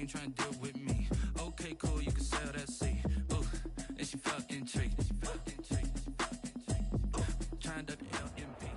ain't trying to deal with me. Okay, cool, you can sell that seat. Ooh, and she felt intrigued. Trying to LMP.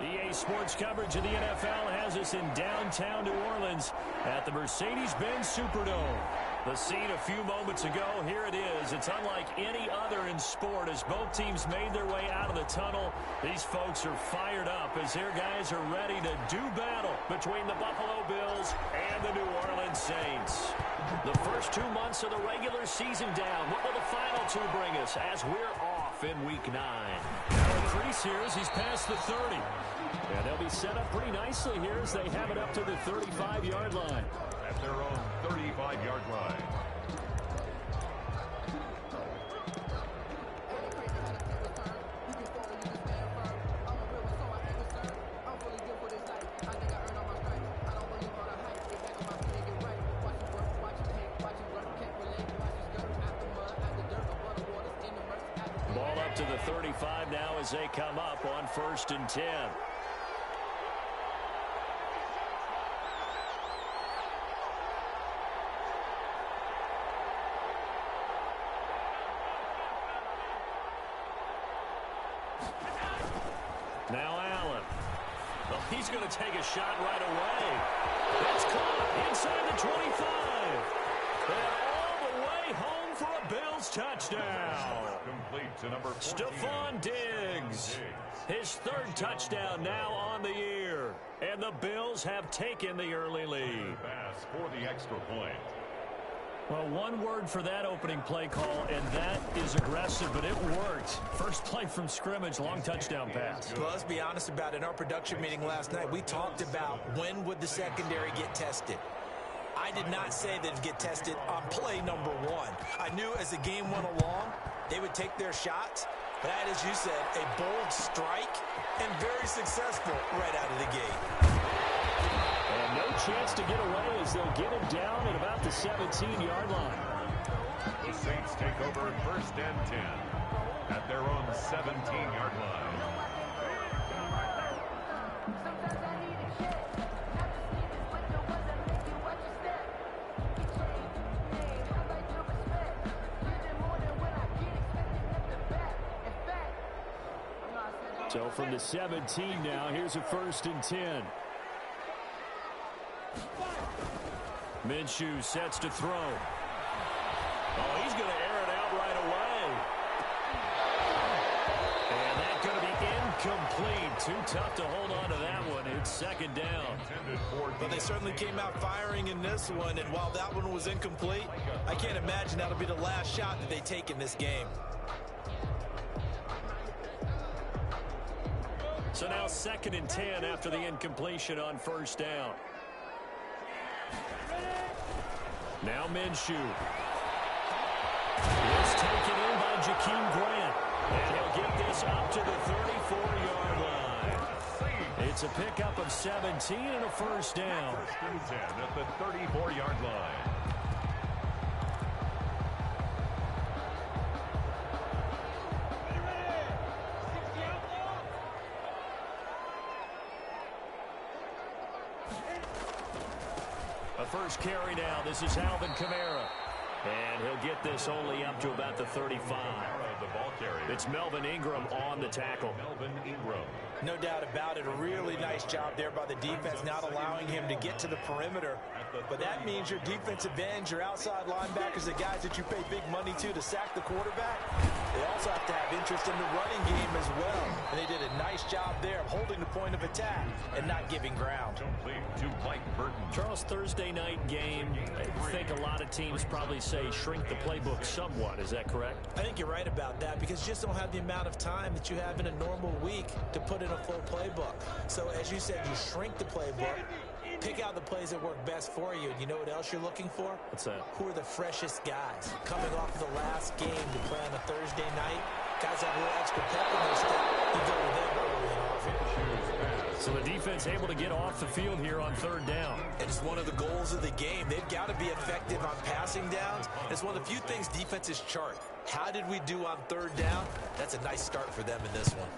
EA Sports coverage of the NFL has us in downtown New Orleans at the Mercedes-Benz Superdome. The scene a few moments ago, here it is. It's unlike any other in sport as both teams made their way out of the tunnel. These folks are fired up as their guys are ready to do battle between the Buffalo Bills and the New Orleans Saints. The first 2 months of the regular season down. What will the final two bring us as we're off in Week 9? Now increase here as he's past the 30. And they'll be set up pretty nicely here as they have it up to the 35-yard line. At their own 35-yard line. Ball up to the 35 now as they come up on 1st and 10. Now Allen. Well, he's going to take a shot right away. It's caught inside the 25. And all the way home for a Bills touchdown. Complete to number 14. Stephon Diggs. His third touchdown now on the year. And the Bills have taken the early lead. Pass for the extra point. Well, one word for that opening play call, and that is aggressive, but it worked. First play from scrimmage, long touchdown pass. Well, let's be honest about it. In our production meeting last night, we talked about when would the secondary get tested. I did not say they'd get tested on play number 1. I knew as the game went along, they would take their shots. But that, as you said, a bold strike and very successful right out of the gate. And no chance to get away as they'll get him down at about the 17-yard line. The Saints take over 1st and 10 at their own 17-yard line. So from the 17 now, here's a 1st and 10. Minshew sets to throw. Oh, he's going to air it out right away. And that's going to be incomplete. Too tough to hold on to that one. It's 2nd down. But they certainly came out firing in this one, and while that one was incomplete, I can't imagine that'll be the last shot that they take in this game. So now 2nd and 10 after the incompletion on 1st down. Now Minshew. It's taken in by Jakeem Grant. And he'll get this up to the 34-yard line. It's a pickup of 17 and a 1st down. 1st and 10 at the 34-yard line. First carry now. This is Alvin Kamara. And he'll get this only up to about the 35. The ball carrier. It's Melvin Ingram on the tackle. Melvin Ingram. No doubt about it. A really nice job there by the defense, not allowing him to get to the perimeter. But that means your defensive ends, your outside linebackers, the guys that you pay big money to sack the quarterback, they also have to have interest in the running game as well. And they did a nice job there of holding the point of attack and not giving ground. Complete to Mike Burton. Charles, Thursday night game, I think a lot of teams probably say shrink the playbook somewhat. Is that correct? I think you're right about that because you just don't have the amount of time that you have in a normal week to put in a full playbook. So as you said, you shrink the playbook, pick out the plays that work best for you. And you know what else you're looking for? What's that? Who are the freshest guys coming off of the last game to play on a Thursday night? Guys have a little extra pep in their step. You go with them early and often. So the defense able to get off the field here on 3rd down. And it's one of the goals of the game. They've got to be effective on passing downs. It's one of the few things defenses chart. How did we do on 3rd down? That's a nice start for them in this one.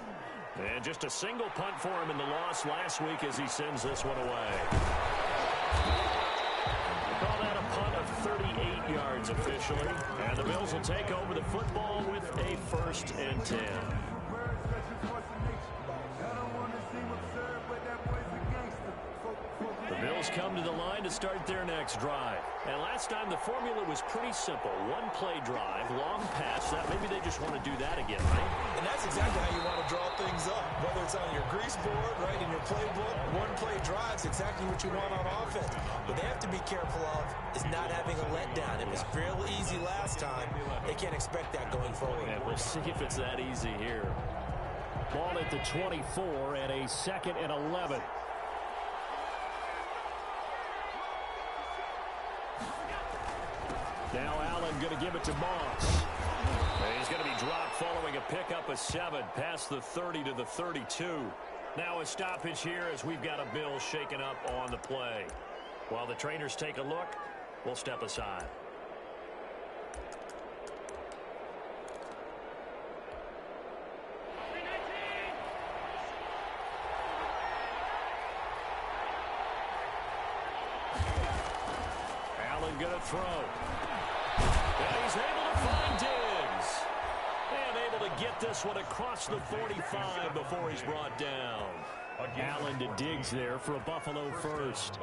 And just a single punt for him in the loss last week as he sends this one away. Call that a punt of 38 yards officially. And the Bills will take over the football with a 1st and 10. The Bills come to the line to start their next drive. And last time the formula was pretty simple. One play drive, long pass. That maybe they just want to do that again, right? And that's exactly how you want to draw things up. Whether it's on your grease board, right, in your playbook, one play drive is exactly what you want on offense. What they have to be careful of is not having a letdown. It was fairly easy last time. They can't expect that going forward. And we'll see if it's that easy here. Ball at the 24 and a 2nd and 11. Now Allen going to give it to Moss. And he's going to be dropped following a pickup of 7 past the 30 to the 32. Now a stoppage here as we've got a Bill shaken up on the play. While the trainers take a look, we'll step aside. Allen going to throw. And he's able to find Diggs. And able to get this one across the 45 before he's brought down. Allen to Diggs there for a Buffalo first.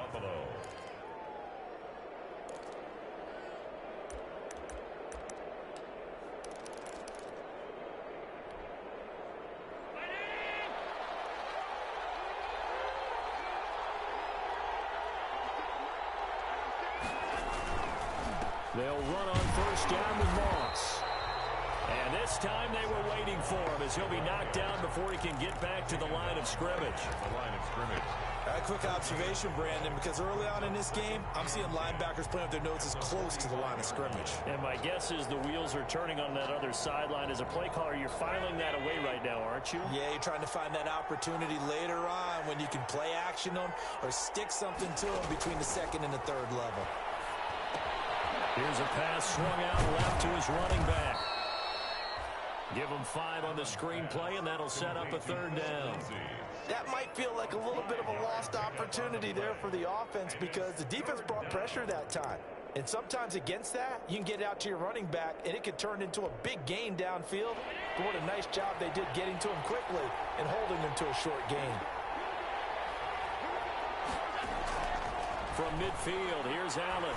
They'll run on 1st down with Moss. And this time they were waiting for him as he'll be knocked down before he can get back to the line of scrimmage. A quick observation, Brandon, because early on in this game, I'm seeing linebackers playing with their noses close to the line of scrimmage. And my guess is the wheels are turning on that other sideline. As a play caller, you're filing that away right now, aren't you? Yeah, you're trying to find that opportunity later on when you can play action them or stick something to them between the 2nd and the 3rd level. Here's a pass swung out left to his running back. Give him 5 on the screenplay, and that'll set up a 3rd down. That might feel like a little bit of a lost opportunity there for the offense because the defense brought pressure that time. And sometimes against that, you can get out to your running back, and it could turn into a big gain downfield. But what a nice job they did getting to him quickly and holding him to a short gain. From midfield, here's Allen.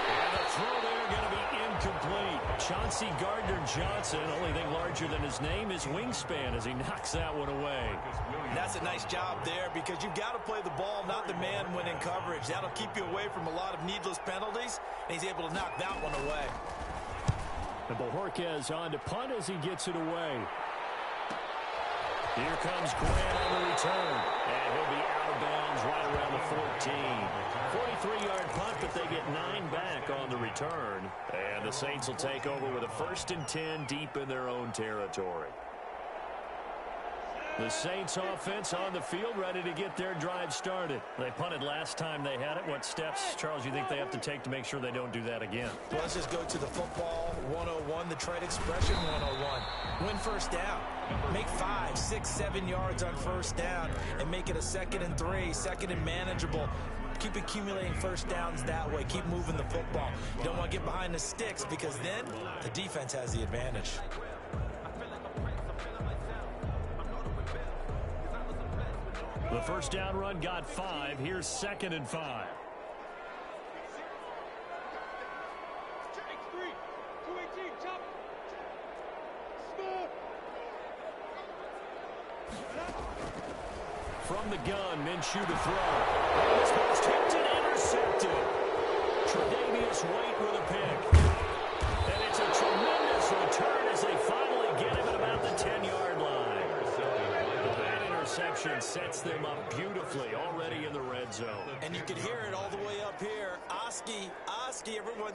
And the throw there going to be incomplete. Chauncey Gardner-Johnson, only thing larger than his name is wingspan as he knocks that one away. That's a nice job there because you've got to play the ball, not the man when in coverage. That'll keep you away from a lot of needless penalties, and he's able to knock that one away. And Bojorquez on to punt as he gets it away. Here comes Grant on the return, and he'll be out of bounds right around the 14. 43-yard punt, but they get 9 back on the return. And the Saints will take over with a 1st and 10 deep in their own territory. The Saints offense on the field ready to get their drive started. They punted last time they had it. What steps, Charles, you think they have to take to make sure they don't do that again? Well, let's just go to the football 101, the trade expression 101. Win 1st down. Make 5, 6, 7 yards on 1st down and make it a 2nd and 3, 2nd and manageable. Keep accumulating 1st downs that way. Keep moving the football. You don't want to get behind the sticks because then the defense has the advantage. The 1st down run got 5. Here's 2nd and 5. From the gun, Minshew to throw. And this ball's tipped and intercepted. Tre'Davious White with a pick. And it's a tremendous return as they finally get him at about the 10-yard line. That interception sets them up beautifully already in the red zone. And you can hear it all the way up here. Oski, everyone.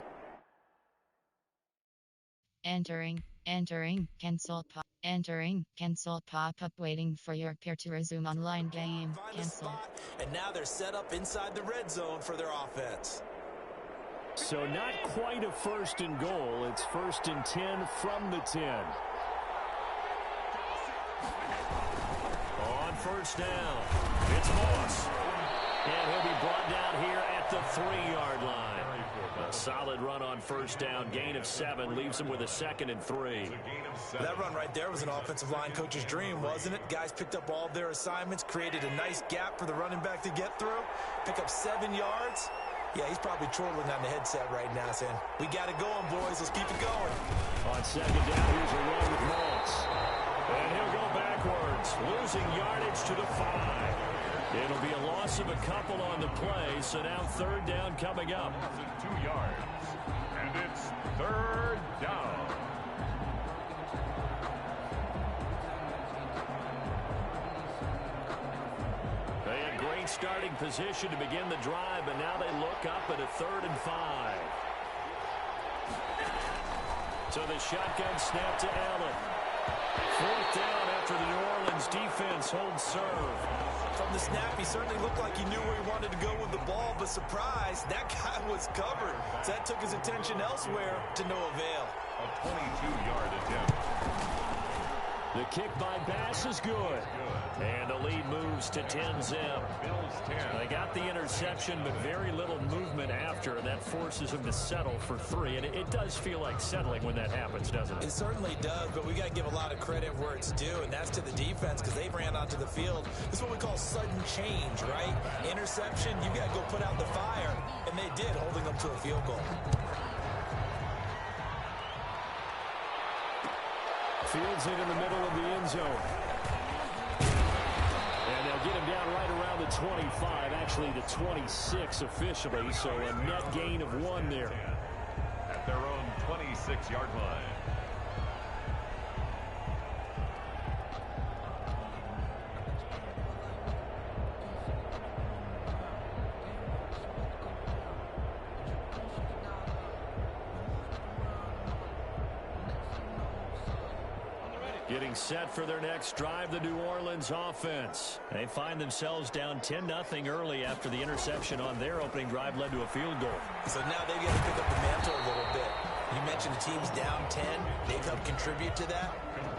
Entering, cancel pop-up waiting for your peer to resume online game, cancel. And now they're set up inside the red zone for their offense. So not quite a 1st and goal. It's 1st and 10 from the 10. first down. It's Moss. And he'll be brought down here at the 3-yard line. A solid run on first down. Gain of 7 leaves him with a 2nd and 3. That run right there was an offensive line coach's dream, wasn't it? Guys picked up all of their assignments, created a nice gap for the running back to get through, pick up 7 yards. Yeah, he's probably chortling on the headset right now saying, we got it going, boys. Let's keep it going. On 2nd down, here's a run with Moss. And he'll go backwards, losing yardage to the 5. It'll be a loss of a couple on the play, so now 3rd down coming up. 2 yards, and it's 3rd down. They had great starting position to begin the drive, but now they look up at a 3rd and 5. So the shotgun snap to Allen. 4th down after the New Orleans defense holds serve. From the snap, he certainly looked like he knew where he wanted to go with the ball, but surprise, that guy was covered. So that took his attention elsewhere to no avail. A 22-yard attempt. The kick by Bass is good. And the lead moves to 10-zip. Bills 10. They got the interception, but very little movement after, and that forces him to settle for 3. And it does feel like settling when that happens, doesn't it? It certainly does, but we got to give a lot of credit where it's due, and that's to the defense because they ran onto the field. This is what we call sudden change, right? Interception, you got to go put out the fire, and they did, holding them to a field goal. Fields it in the middle of the end zone. And they'll get him down right around the 25, actually the 26 officially, so a net gain of 1 there. At their own 26-yard line. Getting set for their next drive, the New Orleans offense. They find themselves down 10-0 early after the interception on their opening drive led to a field goal. So now they've got to pick up the mantle a little bit. You mentioned the team's down 10. They've helped contribute to that.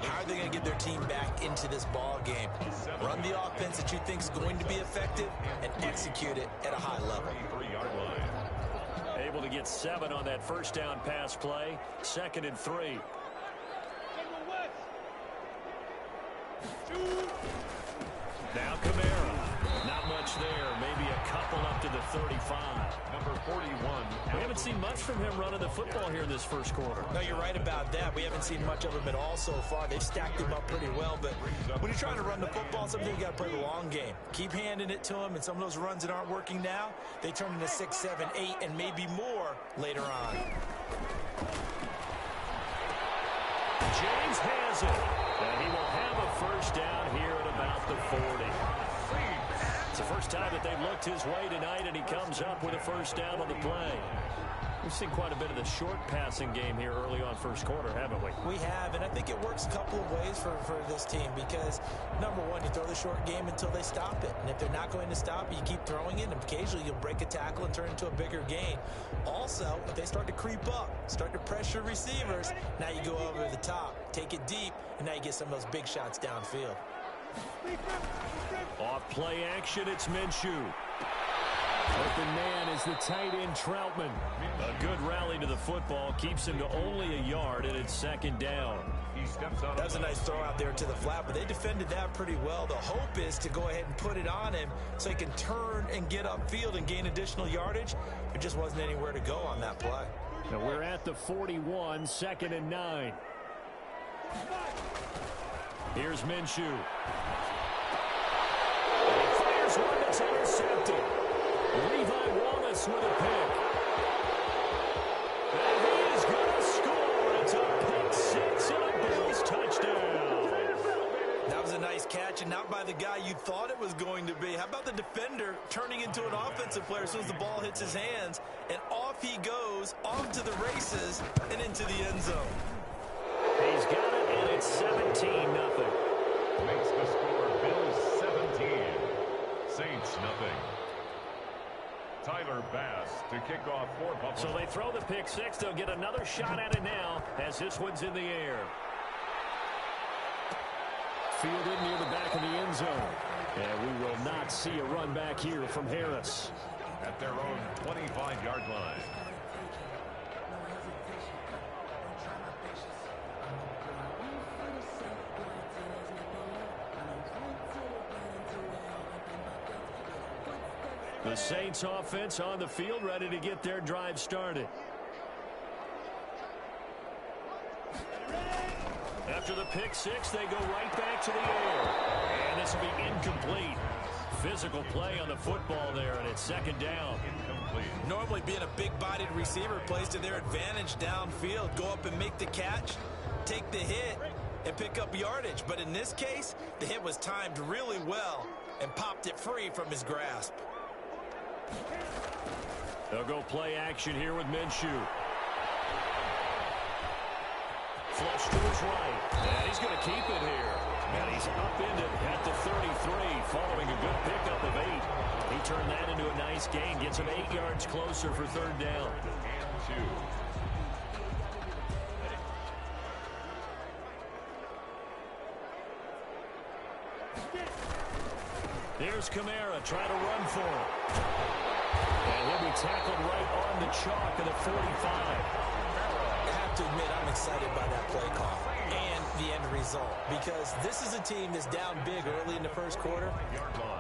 How are they going to get their team back into this ball game? Run the offense that you think is going to be effective and execute it at a high level. 3-yard line. Able to get 7 on that first down pass play. 2nd and 3. Now Kamara. Not much there. Maybe a couple up to the 35. Number 41. We haven't seen much from him running the football here in this first quarter. No, you're right about that. We haven't seen much of him at all so far. They've stacked him up pretty well, but when you're trying to run the football, sometimes you got to play the long game. Keep handing it to him, and some of those runs that aren't working now, they turn into 6, 7, 8, and maybe more later on. James has it. And he will have a first down here at about the 40. It's the first time that they've looked his way tonight, and he comes up with a first down on the play. We've seen quite a bit of the short passing game here early on first quarter, haven't we? We have, and I think it works a couple of ways for this team because, number one, you throw the short game until they stop it. And if they're not going to stop it, you keep throwing it, and occasionally you'll break a tackle and turn it into a bigger gain. Also, if they start to creep up, start to pressure receivers, now you go over the top, take it deep, and now you get some of those big shots downfield. Off play action, it's Minshew. Open man is the tight end Troutman. A good rally to the football keeps him to only a yard, and it's 2nd down. He steps out. That's a nice throw out there to the flat, but they defended that pretty well. The hope is to go ahead and put it on him so he can turn and get upfield and gain additional yardage. There just wasn't anywhere to go on that play. Now we're at the 41, 2nd and 9. Here's Minshew. He fires one that's intercepted. Levi Wallace with a pick. And he is going to score. It's a pick 6 and a Bills touchdown. That was a nice catch, and not by the guy you thought it was going to be. How about the defender turning into an offensive player as soon as the ball hits his hands, and off he goes, off to the races, and into the end zone. He's got it, and it's 17-0. Makes the score Bills 17. Saints nothing. Tyler Bass to kick off for Buffalo. So they throw the pick 6. They'll get another shot at it now as this one's in the air. Fielded near the back of the end zone. And we will not see a run back here from Harris. At their own 25-yard line. The Saints offense on the field, ready to get their drive started. After the pick six, they go right back to the air. And this will be incomplete. Physical play on the football there, and it's second down. Incomplete. Normally being a big-bodied receiver plays to their advantage downfield. Go up and make the catch, take the hit, and pick up yardage. But in this case, the hit was timed really well and popped it free from his grasp. They'll go play action here with Minshew. Flush to his right. And he's going to keep it here. And he's upended at the 33 following a good pickup of 8. He turned that into a nice gain. Gets him 8 yards closer for third down. And 2. Here's Kamara trying to run for him. And he'll be tackled right on the chalk of the 45. I have to admit, I'm excited by that play call and the end result, because this is a team that's down big early in the first quarter,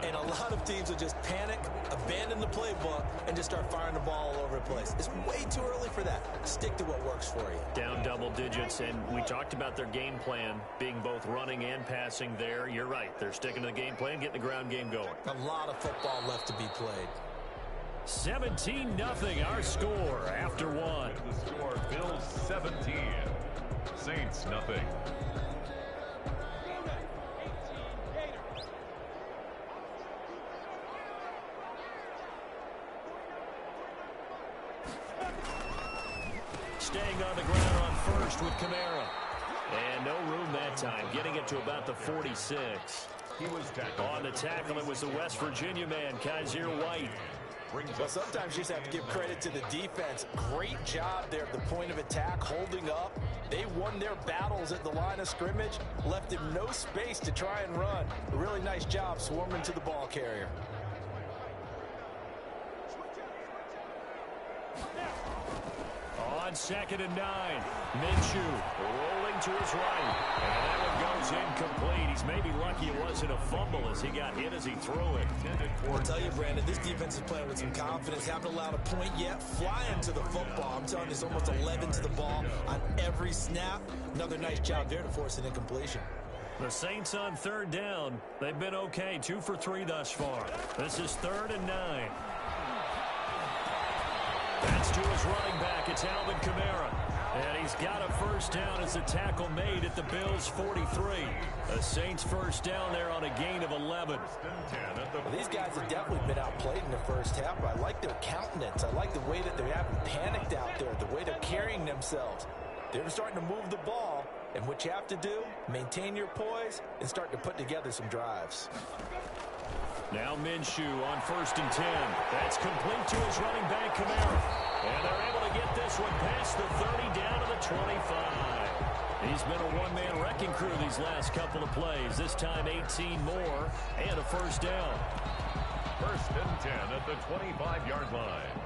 and a lot of teams will just panic, abandon the playbook, and just start firing the ball all over the place. It's way too early for that. Stick to what works for you. Down double digits, and we talked about their game plan being both running and passing there. You're right. They're sticking to the game plan, getting the ground game going. A lot of football left to be played. 17-0 our score after one. The score, Bills 17, Saints nothing. Staying on the ground on first with Kamara. And no room that time, getting it to about the 46. He was tackled. On the tackle, it was the West Virginia man, Kaiser White. Well, sometimes you just have to give credit to the defense. Great job there at the point of attack, holding up. They won their battles at the line of scrimmage, left him no space to try and run. A really nice job swarming to the ball carrier. On 2nd and 9, Minshew rolling to his right. And that one goes incomplete. He's maybe lucky it wasn't a fumble as he got hit as he threw it. I'll tell you, Brandon, this defense is playing with some confidence. Haven't allowed a point yet. Flying to the football. I'm telling you, it's almost 11 to the ball on every snap. Another nice job there to force an incompletion. The Saints on third down. They've been okay, 2 for 3 thus far. This is 3rd and 9. That's to his running back. It's Alvin Kamara. And he's got a first down as the tackle made at the Bills' 43. The Saints first down there on a gain of 11. Well, these guys have definitely been outplayed in the first half. I like their countenance. I like the way that they haven't panicked out there, the way they're carrying themselves. They're starting to move the ball. And what you have to do, maintain your poise and start to put together some drives. Now Minshew on 1st and 10. That's complete to his running back, Kamara. And they're able to get this one past the 30 down to the 25. He's been a one-man wrecking crew these last couple of plays. This time 18 more and a first down. 1st and 10 at the 25-yard line.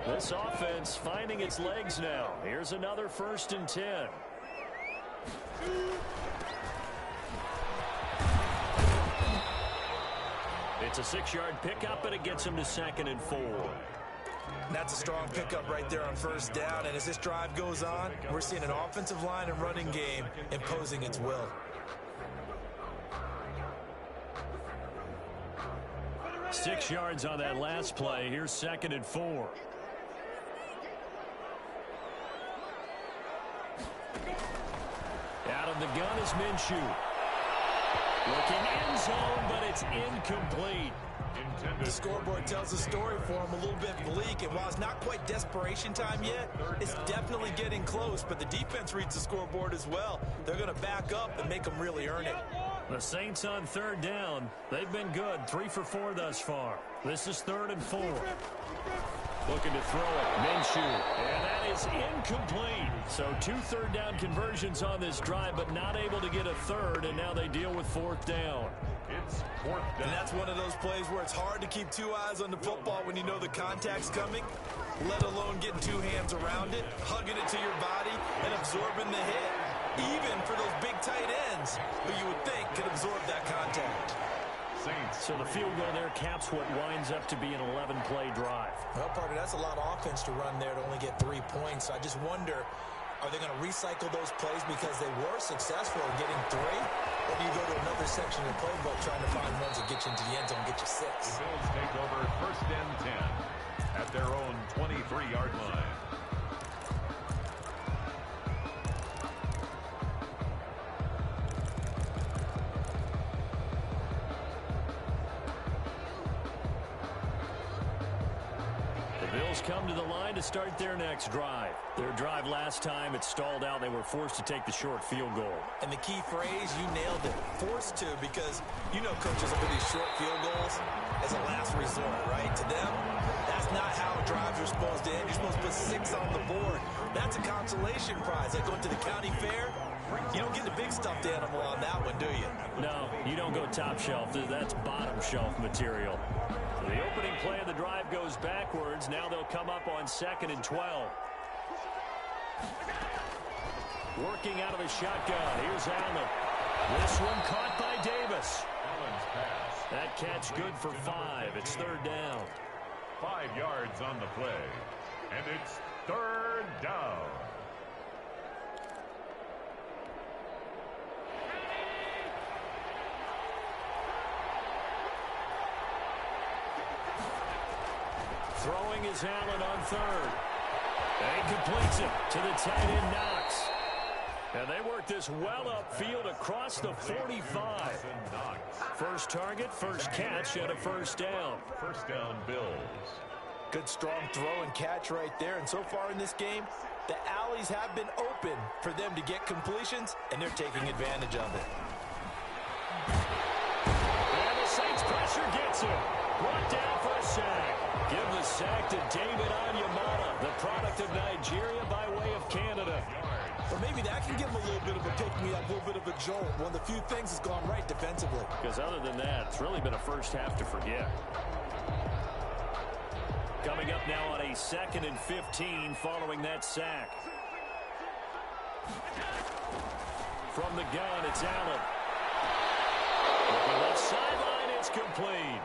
This offense finding its legs now. Here's another 1st and 10. It's a 6-yard pickup, and it gets him to 2nd and 4. That's a strong pickup right there on first down. And as this drive goes on, we're seeing an offensive line and running game imposing its will. Six yards on that last play. Here's 2nd and 4. Out of the gun is Minshew. Looking end zone, but it's incomplete. The scoreboard tells the story for him, a little bit bleak, and while it's not quite desperation time yet, it's definitely getting close, but the defense reads the scoreboard as well. They're going to back up and make them really earn it. The Saints on third down. They've been good, 3 for 4 thus far. This is 3rd and 4. Looking to throw it. Minshew. And that is incomplete. So 2 third-down conversions on this drive, but not able to get a third, and now they deal with 4th down. It's 4th down. And that's one of those plays where it's hard to keep 2 eyes on the football when you know the contact's coming, let alone getting 2 hands around it, hugging it to your body, and absorbing the hit. Even for those big tight ends who you would think could absorb that contact. So the field goal there caps what winds up to be an 11-play drive. Well, partner, that's a lot of offense to run there to only get 3 points. I just wonder, are they going to recycle those plays because they were successful in getting 3? Or do you go to another section of the playbook trying to find ones that get you into the end zone and get you 6? The Bills take over 1st and 10 at their own 23-yard line. Come to the line to start their next drive. Their drive last time, it stalled out. They were forced to take the short field goal. And the key phrase, you nailed it. Forced to, because you know coaches look at these short field goals as a last resort, right? To them, that's not how drives are supposed to end. You're supposed to put 6 on the board. That's a consolation prize. Like going to the county fair, you don't get the big stuffed animal on that one, do you? No, you don't go top shelf. That's bottom shelf material. The opening play of the drive goes backwards. Now they'll come up on 2nd and 12. Working out of the shotgun. Here's Allen. This one caught by Davis. Allen's pass. That catch good for 5. It's 3rd down. 5 yards on the play. And it's 3rd down. Throwing is Allen on 3rd. And he completes it to the tight end Knox. And they work this well upfield across the 45. First target, first catch, and a 1st down. 1st down, Bills. Good strong throw and catch right there. And so far in this game, the alleys have been open for them to get completions, and they're taking advantage of it. And the Saints pressure gets him. Brought down for a sack. Give the sack to David Onyemata, the product of Nigeria by way of Canada. Or maybe that can give him a little bit of a pick-me-up, a little bit of a jolt. One of the few things that's gone right defensively. Because other than that, it's really been a first half to forget. Coming up now on a 2nd and 15 following that sack. From the gun, it's Allen. Looking left sideline, it's complete.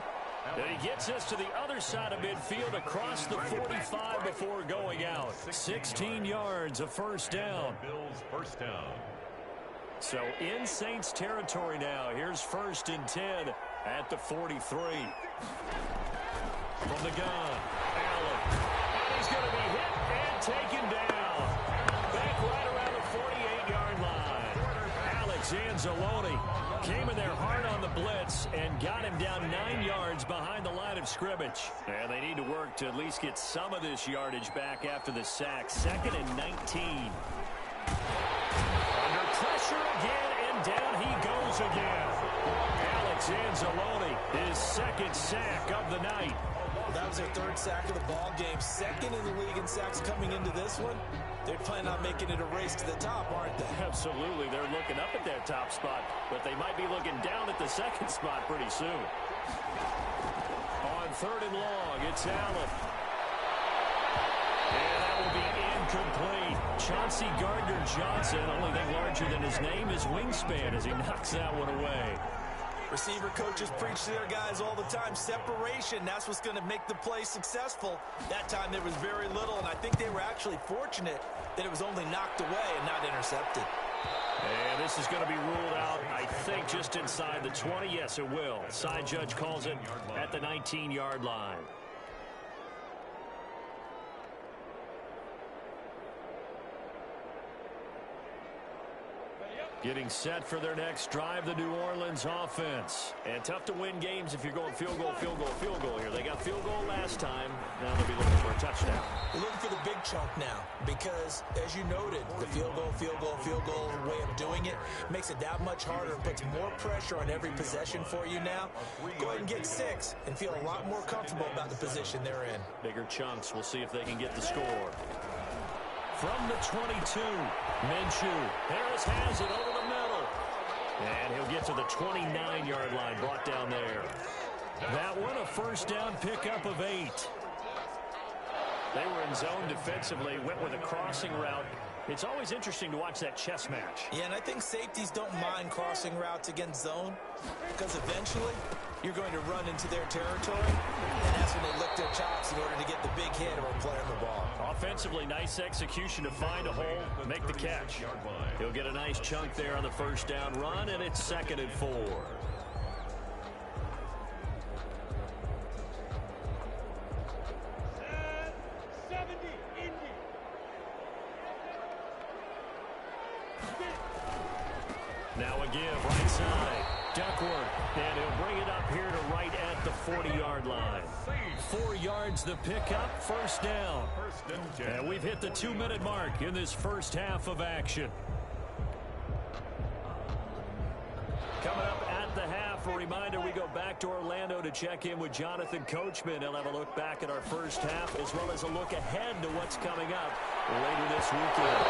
And he gets us to the other side of midfield across the 45 before going out. 16 yards, a 1st down. Bills 1st down. So in Saints territory now. Here's 1st and 10 at the 43. From the gun, Allen. And he's going to be hit and taken down. Back right around the 48-yard line. Alex Anzalone came in there hard on the blitz and got him down 9 yards behind the line of scrimmage. And they need to work to at least get some of this yardage back after the sack. 2nd and 19. Under pressure again, and down he goes again. Alex Anzalone, his 2nd sack of the night. That was their 3rd sack of the ball game. 2nd in the league in sacks coming into this one. They're planning on making it a race to the top, aren't they? Absolutely. They're looking up at that top spot, but they might be looking down at the 2nd spot pretty soon. On 3rd and long, it's Allen. And that will be incomplete. Chauncey Gardner-Johnson, only thing larger than his name is wingspan as he knocks that one away. Receiver coaches preach to their guys all the time. Separation, that's what's going to make the play successful. That time there was very little, and I think they were actually fortunate that it was only knocked away and not intercepted. And this is going to be ruled out, I think, just inside the 20. Yes, it will. Side judge calls it at the 19-yard line. Getting set for their next drive, the New Orleans offense. And tough to win games if you're going field goal, field goal, field goal here. They got field goal last time. Now they'll be looking for a touchdown. They're looking for the big chunk now because, as you noted, the field goal way of doing it makes it that much harder and puts more pressure on every possession for you now. Go ahead and get 6 and feel a lot more comfortable about the position they're in. Bigger chunks. We'll see if they can get the score. From the 22, Minshew. Harris has it over the middle. And he'll get to the 29-yard line, brought down there. That one, a first down pickup of 8. They were in zone defensively, went with a crossing route. It's always interesting to watch that chess match. Yeah, and I think safeties don't mind crossing routes against zone because eventually you're going to run into their territory, and that's when they lick their chops in order to get the big hit or play on the ball. Offensively, nice execution to find a hole, make the catch. He'll get a nice chunk there on the first down run, and it's 2nd and 4. Now a give, right side. Duckworth, and he'll bring it up here to right at the 40-yard line. 4 yards the pickup, first down. And we've hit the 2-minute mark in this first half of action. Coming up at the half, a reminder, we go back to Orlando to check in with Jonathan Coachman. He'll have a look back at our first half as well as a look ahead to what's coming up later this weekend.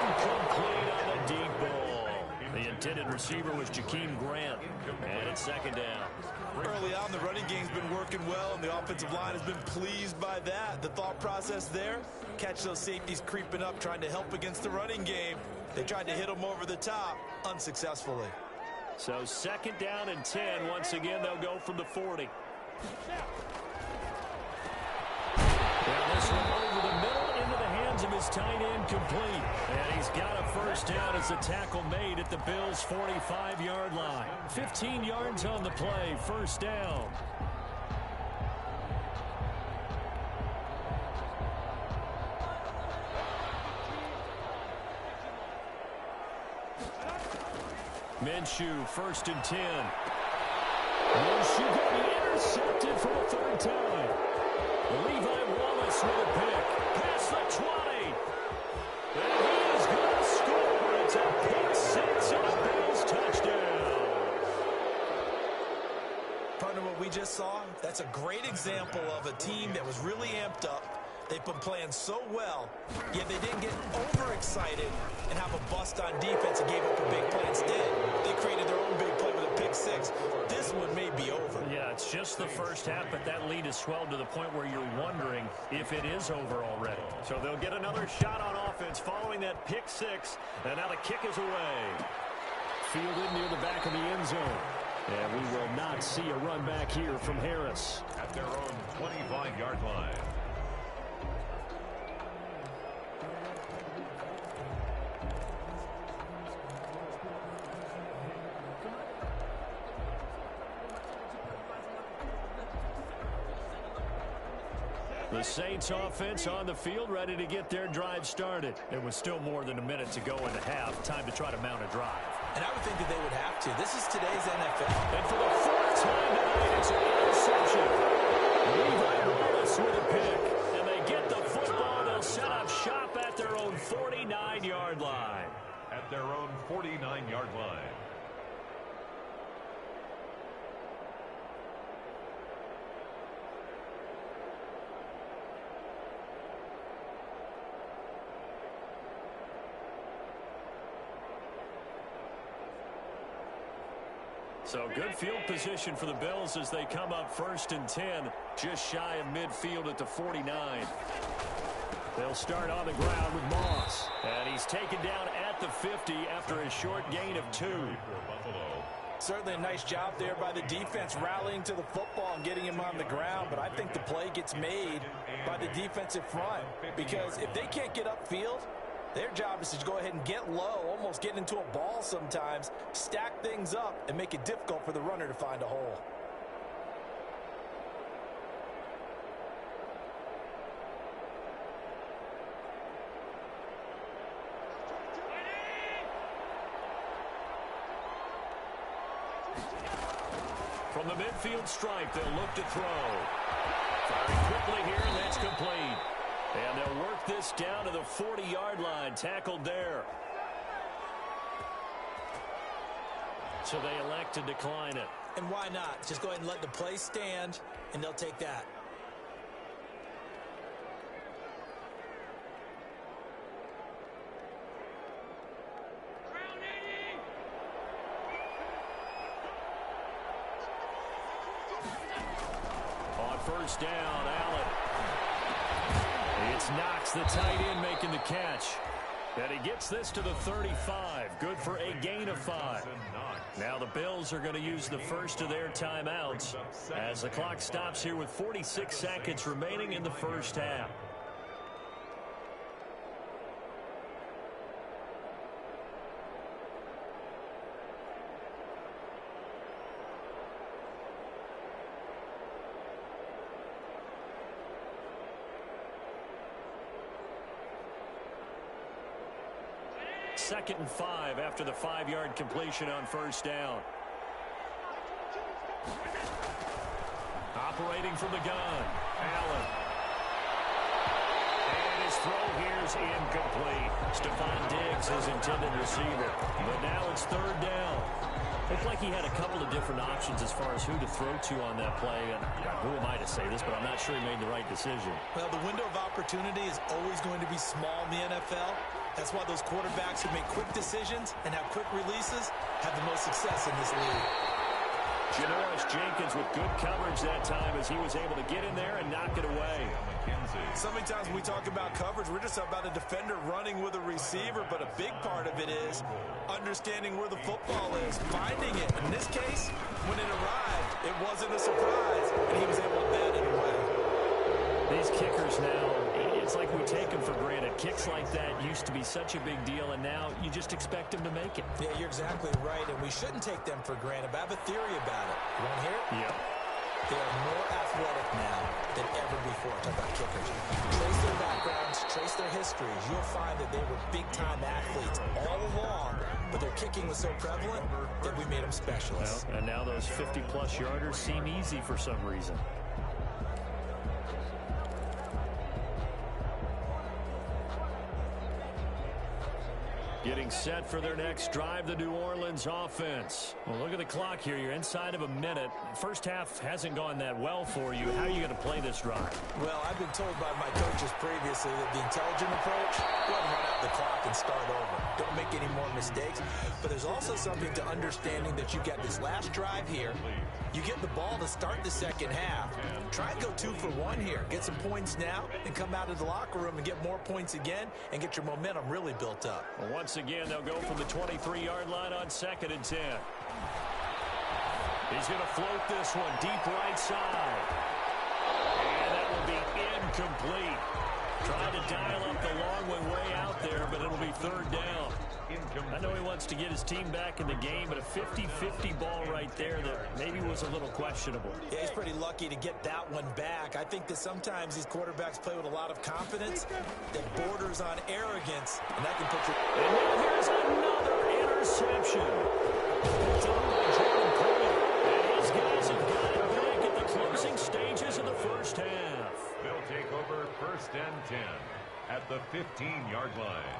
Incomplete on the deep ball. The intended receiver was Jakeem Grant, and it's 2nd down. Early on, the running game's been working well, and the offensive line has been pleased by that. The thought process there, catch those safeties creeping up, trying to help against the running game. They tried to hit them over the top, unsuccessfully. So 2nd down and 10. Once again, they'll go from the 40. Now this one over the middle into the hands of his tight end, complete. And he's got a first down as the tackle made at the Bills' 45-yard line. 15 yards on the play, first down. Minshew, 1st and 10. Minshew got intercepted for the 3rd time. Levi Wallace with a pick. Past the 20. And he is going to score. It's a pick 6 and a Bills touchdown. Partner, what we just saw, that's a great example of a team that was really amped up. They've been playing so well, yet they didn't get overexcited and have a bust on defense and gave up a big play. Instead, they created their own big play with a pick 6. This one may be over. Yeah, it's just the first half, but that lead has swelled to the point where you're wondering if it is over already. So they'll get another shot on offense following that pick 6, and now the kick is away. Fielded near the back of the end zone. And we will not see a run back here from Harris. At their own 25-yard line. The Saints offense on the field, ready to get their drive started. It was still more than a minute to go in the half. Time to try to mount a drive. And I would think that they would have to. This is today's NFL. And for the 4th time tonight, it's an interception. Levi Wallace with a pick. And they get the football. They'll set up shop at their own 49-yard line. At their own 49-yard line. So good field position for the Bills as they come up 1st and 10, just shy of midfield at the 49. They'll start on the ground with Moss. And he's taken down at the 50 after a short gain of 2. Certainly a nice job there by the defense rallying to the football and getting him on the ground, but I think the play gets made by the defensive front because if they can't get upfield, their job is to go ahead and get low, almost get into a ball sometimes, stack things up, and make it difficult for the runner to find a hole. From the midfield stripe, they'll look to throw. Firing quickly here, and that's complete. And they'll work this down to the 40-yard line, tackled there. So they elect to decline it. And why not? Just go ahead and let the play stand, and they'll take that. On first down, Allen. It's Knox, the tight end, making the catch. And he gets this to the 35. Good for a gain of 5. Now the Bills are going to use the first of their timeouts as the clock stops here with 46 seconds remaining in the first half. Second and 5 after the 5-yard completion on first down. Operating from the gun, Allen. And his throw here is incomplete. Stephon Diggs, his intended receiver. But now it's third down. Looked like he had a couple of different options as far as who to throw to on that play. And who am I to say this, but I'm not sure he made the right decision. Well, the window of opportunity is always going to be small in the NFL. That's why those quarterbacks who make quick decisions and have quick releases have the most success in this league. Janoris Jenkins with good coverage that time as he was able to get in there and knock it away. So many times when we talk about coverage, we're just about a defender running with a receiver, but a big part of it is understanding where the football is, finding it. In this case, when it arrived, it wasn't a surprise, and he was able to bat it away. These kickers now, it's like we take them for granted. Kicks like that used to be such a big deal, and now you just expect them to make it. Yeah, you're exactly right, and we shouldn't take them for granted, but I have a theory about it. You want to hear it? Yep. They are more athletic now than ever before. Talk about kickers. Trace their backgrounds, trace their histories. You'll find that they were big-time athletes all along, but their kicking was so prevalent that we made them specialists. Well, and now those 50-plus yarders seem easy for some reason. Getting set for their next drive, the New Orleans offense. Well, look at the clock here. You're inside of a minute. First half hasn't gone that well for you. How are you going to play this drive? Well, I've been told by my coaches previously that the intelligent approach, go ahead and run out the clock and start over. Don't make any more mistakes. But there's also something to understanding that you got this last drive here. You get the ball to start the second half. Try and go 2 for 1 here. Get some points now and come out of the locker room and get more points again and get your momentum really built up. Well, once again, they'll go from the 23-yard line on 2nd and 10. He's going to float this one deep right side. And that will be incomplete. Trying to dial up the long one way out there, but it'll be third down. I know he wants to get his team back in the game, but a 50-50 ball right there that maybe was a little questionable. Yeah, he's pretty lucky to get that one back. I think that sometimes these quarterbacks play with a lot of confidence that borders on arrogance, and that can put you... And now here's another interception. And his guys have got it back at the closing stages of the first half. They'll take over 1st and 10 at the 15-yard line.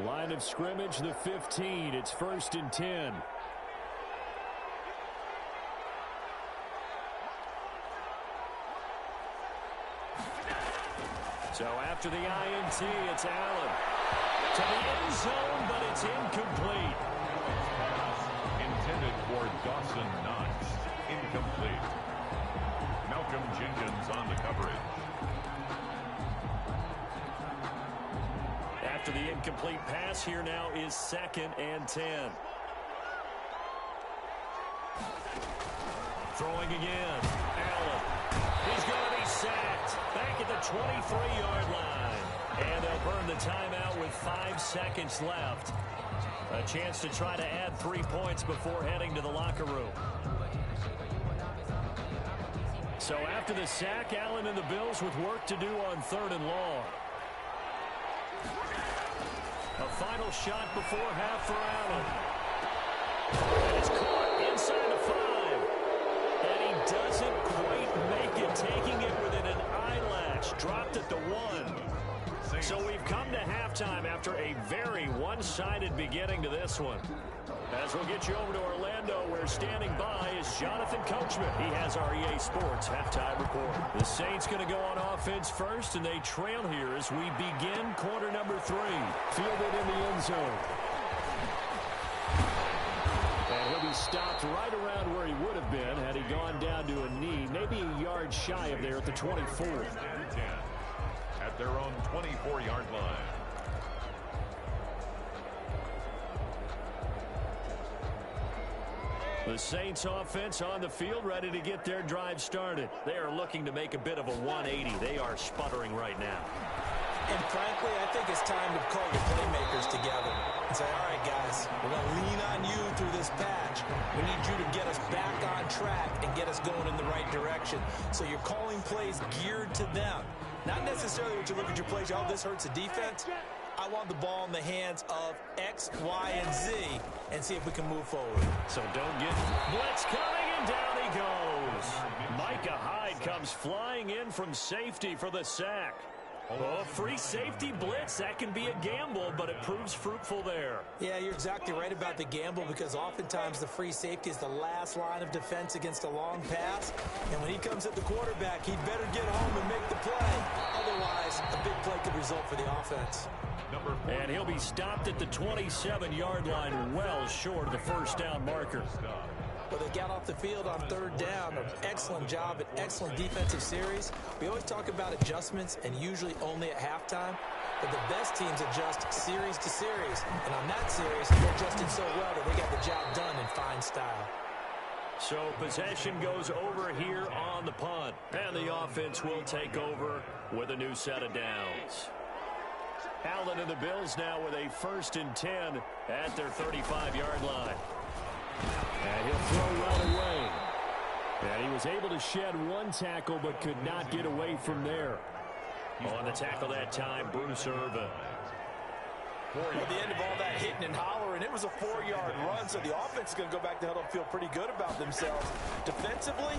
Line of scrimmage, the 15. It's 1st and 10. So after the INT, it's Allen. To the end zone, but it's incomplete. Intended for Dawson Knox. Incomplete. Malcolm Jenkins on the coverage. After the incomplete pass, here now is 2nd and 10. Throwing again. Allen. He's going to be sacked. Back at the 23-yard line. burn the timeout with 5 seconds left. A chance to try to add 3 points before heading to the locker room. So after the sack, Allen and the Bills with work to do on 3rd and long. A final shot before half for Allen. And it's caught inside the 5. And he doesn't quite make it, taking it within an eyelash. Dropped at the 1. So we've come to halftime after a very one-sided beginning to this one. As we'll get you over to Orlando, where standing by is Jonathan Coachman. He has our EA Sports halftime report. The Saints going to go on offense first, and they trail here as we begin quarter number 3. Fielded in the end zone. And he'll be stopped right around where he would have been had he gone down to a knee, maybe a yard shy of there at the 24. At their own 24-yard line. The Saints offense on the field, ready to get their drive started. They are looking to make a bit of a 180. They are sputtering right now. And frankly, I think it's time to call the playmakers together and say, all right, guys, we're going to lean on you through this patch. We need you to get us back on track and get us going in the right direction. So you're calling plays geared to them. Not necessarily what you look at your plays, oh, this hurts the defense. I want the ball in the hands of X, Y, and Z and see if we can move forward. So don't get blitz coming, and down he goes. Micah Hyde comes flying in from safety for the sack. Oh, free safety blitz, that can be a gamble, but it proves fruitful there. Yeah, you're exactly right about the gamble, because oftentimes the free safety is the last line of defense against a long pass. And when he comes at the quarterback, he'd better get home and make the play. Otherwise, a big play could result for the offense. And he'll be stopped at the 27-yard line, well short of the first down marker. Well, they got off the field on 3rd down. An excellent job, an excellent defensive series. We always talk about adjustments, and usually only at halftime. But the best teams adjust series to series. And on that series, they adjusted so well that they got the job done in fine style. So possession goes over here on the punt. And the offense will take over with a new set of downs. Allen and the Bills now with a 1st and 10 at their 35-yard line. And he'll throw right away. And he was able to shed 1 tackle but could not get away from there. On the tackle that time, Bruce Irvin. At the end of all that hitting and hollering, it was a 4-yard run, so the offense is going to go back to huddle and feel pretty good about themselves. Defensively,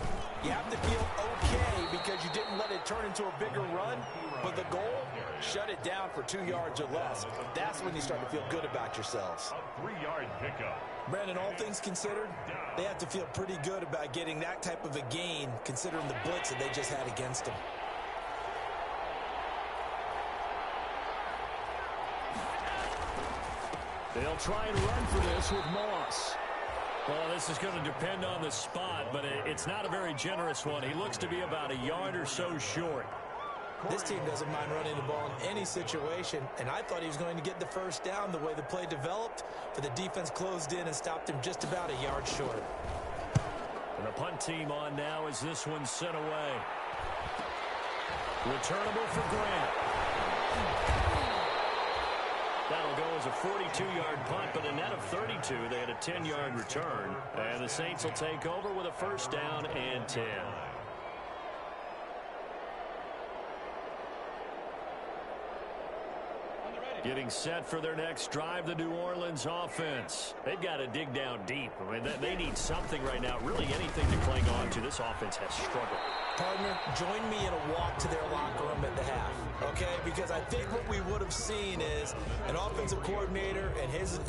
you have to feel okay because you didn't let it turn into a bigger run, but the goal, shut it down for 2 yards or less. That's when you start to feel good about yourselves. A 3-yard pickup. Brandon, all things considered, they have to feel pretty good about getting that type of a gain, considering the blitz that they just had against them. They'll try and run for this with Moss. Well, this is going to depend on the spot, but it's not a very generous one. He looks to be about a yard or so short. This team doesn't mind running the ball in any situation, and I thought he was going to get the first down the way the play developed, but the defense closed in and stopped him just about a yard short. And the punt team on now as this one's sent away. Returnable for Grant. That'll go as a 42-yard punt, but a net of 32. They had a 10-yard return. And the Saints will take over with a 1st down and 10. Getting set for their next drive, the New Orleans offense. They've got to dig down deep. I mean, they need something right now, really anything to cling on to. This offense has struggled. Partner, join me in a walk to their locker room at the half, okay? Because I think what we would have seen is an offensive coordinator and his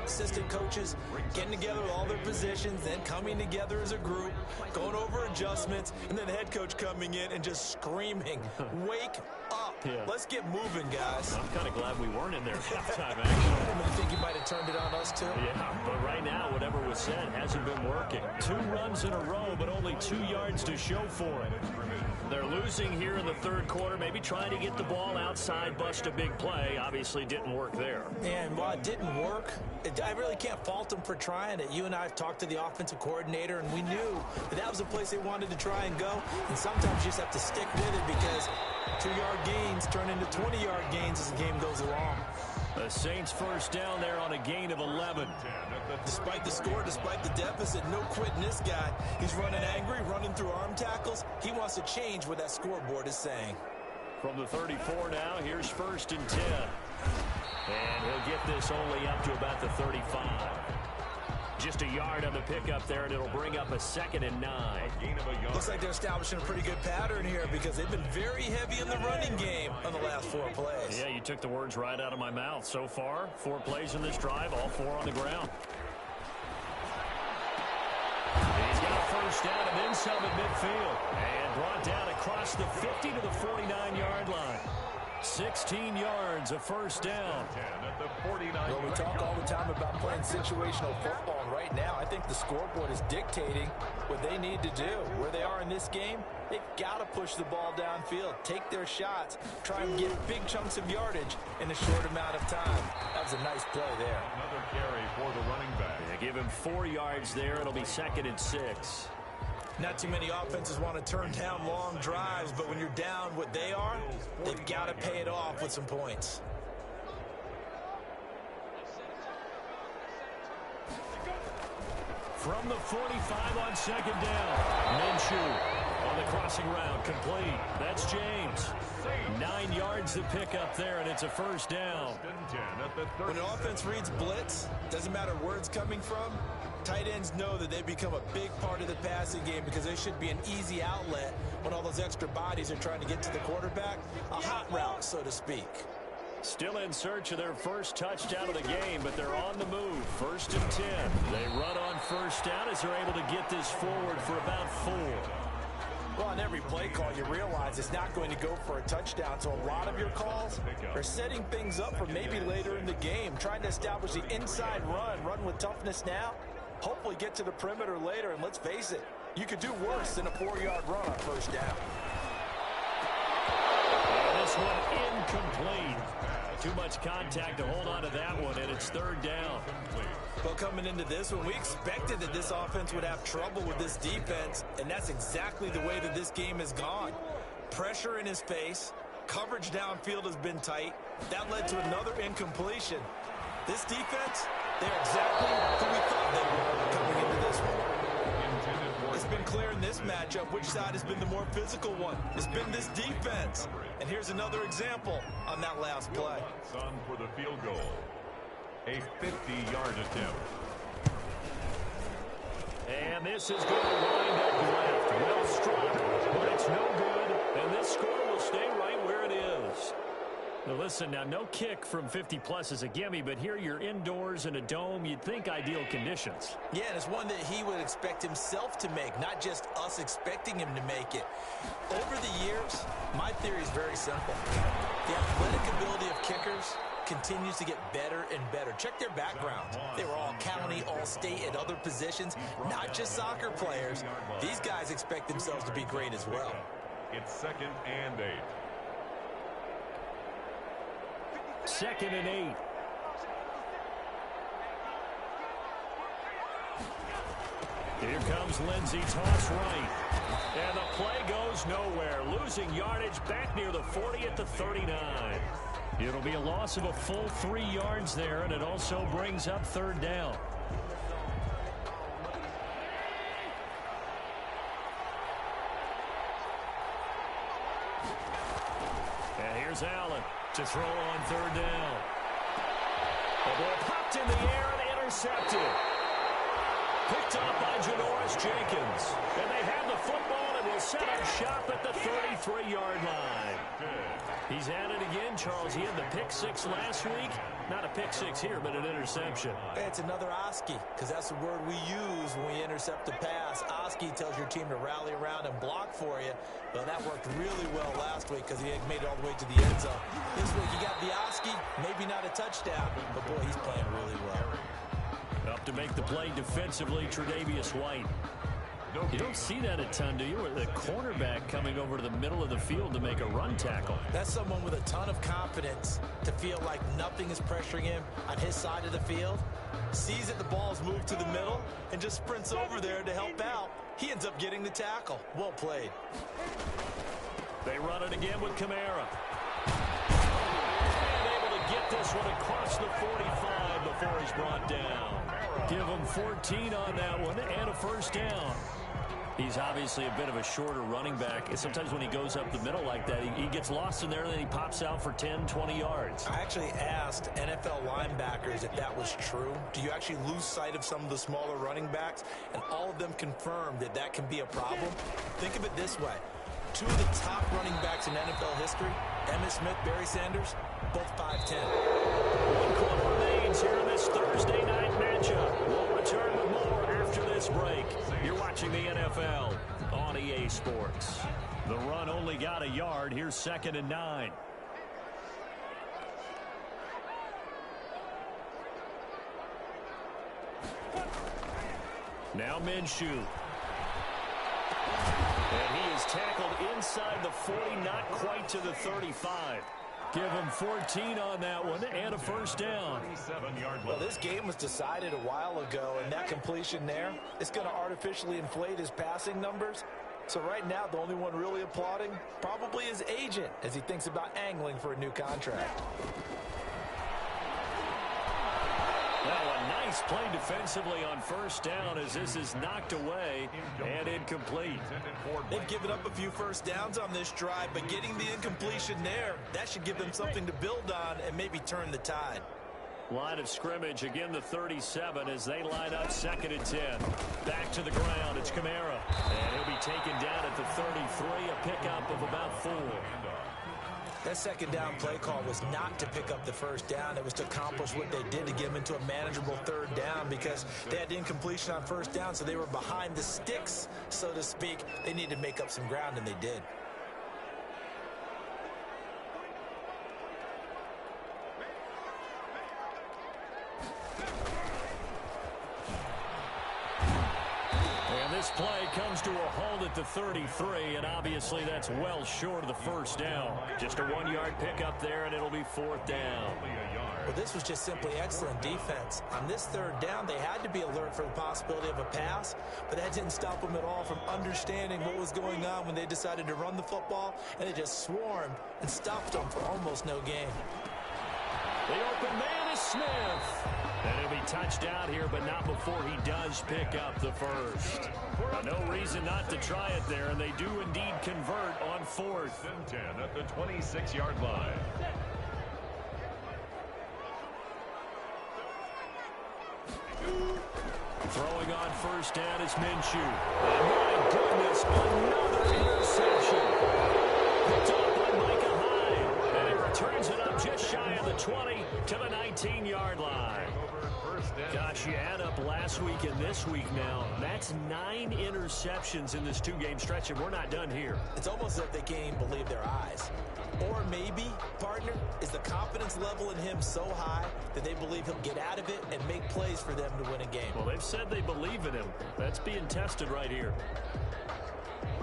assistant coaches getting together with all their positions, then coming together as a group, going over adjustments, and then the head coach coming in and just screaming, wake up. Yeah. Let's get moving, guys. I'm kind of glad we weren't in there at halftime, actually. I think you might have turned it on us, too. Yeah, but right now, whatever was said hasn't been working. 2 runs in a row, but only 2 yards to show for it. They're losing here in the third quarter, maybe trying to get the ball outside, bust a big play. Obviously didn't work there. And while it didn't work, I really can't fault them for trying it. You and I have talked to the offensive coordinator, and we knew that was the place they wanted to try and go. And sometimes you just have to stick with it because 2-yard gains turn into 20-yard gains as the game goes along. The Saints first down there on a gain of 11. Despite the score, despite the deficit, no quitting this guy. He's running angry, running through arm tackles. He wants to change what that scoreboard is saying. From the 34 now, here's first and 10. And he'll get this only up to about the 35. Just a yard on the pickup there, and it'll bring up a 2nd and 9. Looks like they're establishing a pretty good pattern here because they've been very heavy in the running game on the last 4 plays. Yeah, you took the words right out of my mouth. So far, 4 plays in this drive, all 4 on the ground. He's got a first down and then some at midfield. And brought down across the 50 to the 49-yard line. 16 yards, a first down. Well, we talk all the time about playing situational football, and right now I think the scoreboard is dictating what they need to do. Where they are in this game, they've got to push the ball downfield, take their shots, try and get big chunks of yardage in a short amount of time. That was a nice play there. Another carry for the running back. They give him 4 yards there. It'll be 2nd and 6. Not too many offenses want to turn down long drives, but when you're down what they are, they've got to pay it off with some points. From the 45 on 2nd down. Minshew on the crossing route, complete. That's James. 9 yards to pick up there, and it's a first down. When an offense reads blitz, doesn't matter where it's coming from, tight ends know that they become a big part of the passing game because they should be an easy outlet when all those extra bodies are trying to get to the quarterback. A hot route, so to speak. Still in search of their first touchdown of the game, but they're on the move. 1st and 10. They run on first down as they're able to get this forward for about 4. Well, on every play call, you realize it's not going to go for a touchdown, so a lot of your calls are setting things up for maybe later in the game, trying to establish the inside run with toughness now, hopefully get to the perimeter later, and let's face it, you could do worse than a 4-yard run on first down. And this one incomplete. Too much contact to hold on to that one, and it's 3rd down. Well, coming into this one, we expected that this offense would have trouble with this defense, and that's exactly the way that this game has gone. Pressure in his face, coverage downfield has been tight. That led to another incompletion. This defense, they're exactly who we thought they were coming into this one. It's been clear in this matchup which side has been the more physical one. It's been this defense. And here's another example on that last play. Son for the field goal. A 50-yard attempt. And this is going to wind up left. Well struck, but it's no good. And this score will stay right where it is. Now listen, now no kick from 50-plus is a gimme, but here you're indoors in a dome. You'd think ideal conditions. Yeah, and it's one that he would expect himself to make, not just us expecting him to make it. Over the years, my theory is very simple. The athletic ability of kickers continues to get better and better. Check their background. They were all county, all state, at other positions, not just soccer players. These guys expect themselves to be great as well. It's 2nd and 8. 2nd and 8. Here comes Lindsey, toss right. And the play goes nowhere. Losing yardage back near the 40 at the 39. It'll be a loss of a full 3 yards there, and it also brings up 3rd down. And here's Allen to throw on 3rd down. The ball popped in the air and intercepted. Picked up by Junior2318's. And they have the football and will set up shop at the 33-yard line. He's at it again, Charles. He had the pick 6 last week. Not a pick 6 here, but an interception. It's another Oski, because that's the word we use when we intercept a pass. Oski tells your team to rally around and block for you. Well, that worked really well last week because he had made it all the way to the end zone. This week you got the Oski, maybe not a touchdown, but boy, he's playing really well. Up to make the play defensively, Tre'Davious White. You don't see that a ton, do you? Or the cornerback coming over to the middle of the field to make a run tackle. That's someone with a ton of confidence to feel like nothing is pressuring him on his side of the field. Sees that the ball's moved to the middle and just sprints over there to help out. He ends up getting the tackle. Well played. They run it again with Kamara. And able to get this one across the 45 before he's brought down. Give him 14 on that one and a first down. He's obviously a bit of a shorter running back. Sometimes when he goes up the middle like that, he gets lost in there and then he pops out for 10, 20 yards. I actually asked NFL linebackers if that was true. Do you actually lose sight of some of the smaller running backs? And all of them confirmed that that can be a problem. Think of it this way. Two of the top running backs in NFL history, Emmitt Smith, Barry Sanders, both 5'10". 1 quarter remains here in this Thursday night matchup. We'll return with more after this break. You're watching the NFL on EA Sports. The run only got a yard. Here's 2nd and 9. Now Minshew. And he is tackled inside the 40, not quite to the 35. Give him 14 on that one and a first down. Well, this game was decided a while ago, and that completion there is going to artificially inflate his passing numbers. So right now, the only one really applauding probably his agent as he thinks about angling for a new contract. Now a nice play defensively on first down as this is knocked away and incomplete. They've given up a few first downs on this drive, but getting the incompletion there, that should give them something to build on and maybe turn the tide. Line of scrimmage, again the 37 as they line up 2nd and 10. Back to the ground, it's Kamara. And he'll be taken down at the 33, a pickup of about 4. That second down play call was not to pick up the first down. It was to accomplish what they did to get them into a manageable 3rd down because they had incompletion on first down, so they were behind the sticks, so to speak. They needed to make up some ground, and they did. This play comes to a halt at the 33, and obviously that's well short of the first down. Just a 1-yard pickup there, and it'll be 4th down. Well, this was just simply excellent defense. On this 3rd down, they had to be alert for the possibility of a pass, but that didn't stop them at all from understanding what was going on when they decided to run the football, and they just swarmed and stopped them for almost no gain. The open man is Smith. And he'll be touched out here, but not before he does pick up the first. No reason not to try it there, and they do indeed convert on 4th and 10 at the 26-yard line. Throwing on first down is Minshew. And my goodness, another interception. Picked up by Micah Hyde. And he returns it up just shy of the 20 to the 19-yard line. Gosh, you add up last week and this week now. That's 9 interceptions in this 2-game stretch, and we're not done here. It's almost as if they can't even believe their eyes. Or maybe, partner, is the confidence level in him so high that they believe he'll get out of it and make plays for them to win a game. Well, they've said they believe in him. That's being tested right here.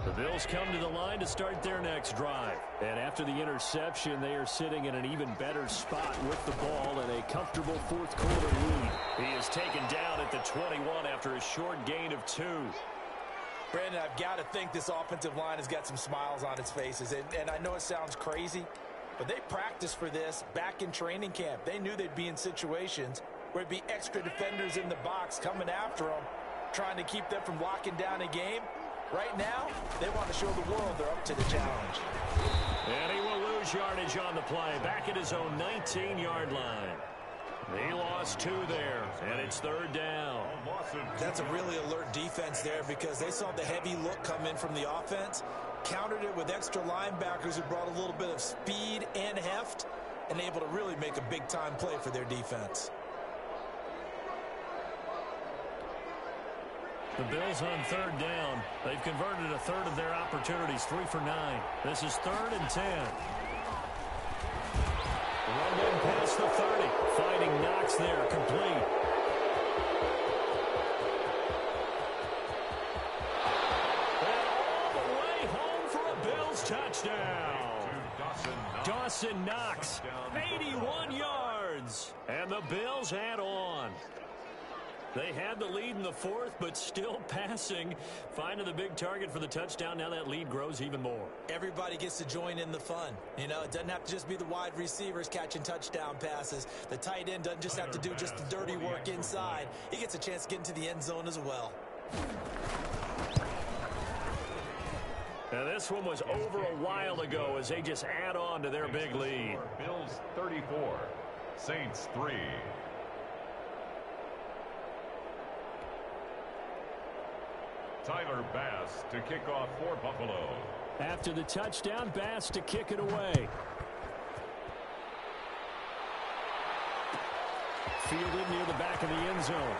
The Bills come to the line to start their next drive. And after the interception, they are sitting in an even better spot with the ball and a comfortable 4th quarter lead. He is taken down at the 21 after a short gain of 2. Brandon, I've got to think this offensive line has got some smiles on its faces. And I know it sounds crazy, but they practiced for this back in training camp. They knew they'd be in situations where it'd be extra defenders in the box coming after them, trying to keep them from locking down a game. Right now, they want to show the world they're up to the challenge. And he will lose yardage on the play, back at his own 19-yard line. He lost 2 there, and it's 3rd down. That's a really alert defense there because they saw the heavy look come in from the offense, countered it with extra linebackers who brought a little bit of speed and heft, and able to really make a big-time play for their defense. The Bills on 3rd down. They've converted a third of their opportunities, 3 for 9. This is 3rd and 10. Run in past the 30. Fighting Knox there, complete. Bills touchdown. Dawson Knox, 81 yards. And the Bills add on. They had the lead in the fourth, but still passing. Finding the big target for the touchdown. Now that lead grows even more. Everybody gets to join in the fun. You know, it doesn't have to just be the wide receivers catching touchdown passes. The tight end doesn't just have to do just the dirty work inside. He gets a chance to get into the end zone as well. Now this one was over a while ago as they just add on to their big lead. Bills 34, Saints 3. Tyler Bass to kick off for Buffalo. After the touchdown, Bass to kick it away. Fielded near the back of the end zone.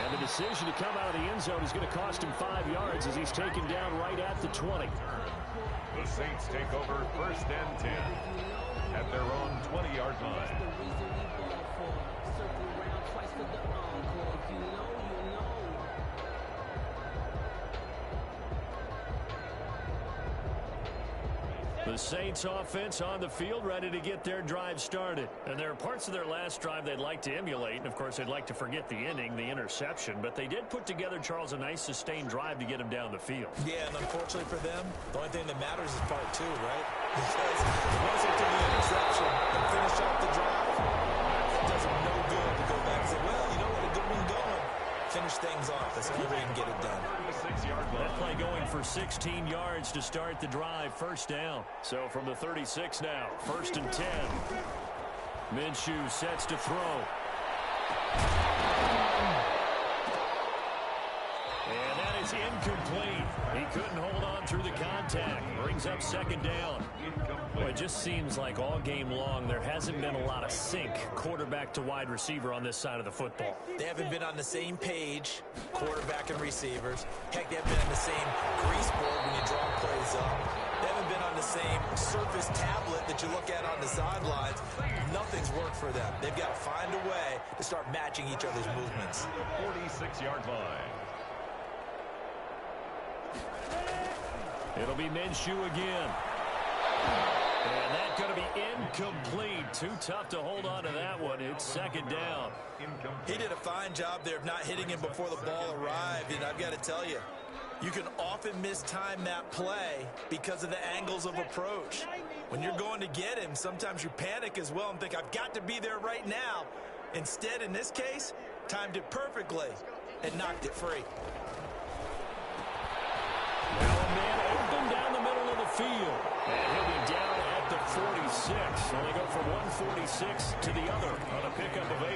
And the decision to come out of the end zone is going to cost him 5 yards as he's taken down right at the 20. The Saints take over 1st and 10 at their own 20-yard line. The Saints offense on the field ready to get their drive started. And there are parts of their last drive they'd like to emulate. And, of course, they'd like to forget the ending, the interception. But they did put together, Charles, a nice sustained drive to get him down the field. Yeah, and unfortunately for them, the only thing that matters is part 2, right? Because once they do the interception and finish off the drive, it does them no good to go back and say, well, you know what, a good one going. Finish things off. That's the only way you can get it done. That play going for 16 yards to start the drive. First down. So from the 36 now, 1st and 10. Minshew sets to throw. And that is incomplete. He couldn't hold on through the contact. Brings up 2nd down. Well, it just seems like all game long there hasn't been a lot of sync quarterback to wide receiver on this side of the football. They haven't been on the same page, quarterback and receivers. Heck, they haven't been on the same grease board when you draw plays up. They haven't been on the same surface tablet that you look at on the sidelines. Nothing's worked for them. They've got to find a way to start matching each other's movements. 46-yard line. It'll be Minshew again. And that's going to be incomplete. Too tough to hold on to that one. It's 2nd down. He did a fine job there of not hitting him before the ball arrived. And I've got to tell you, you can often mistime that play because of the angles of approach. When you're going to get him, sometimes you panic as well and think, I've got to be there right now. Instead, in this case, timed it perfectly and knocked it free. Now a man open down the middle of the field. And he'll be down at the 46. So they go from 146 to the other on a pickup of 8.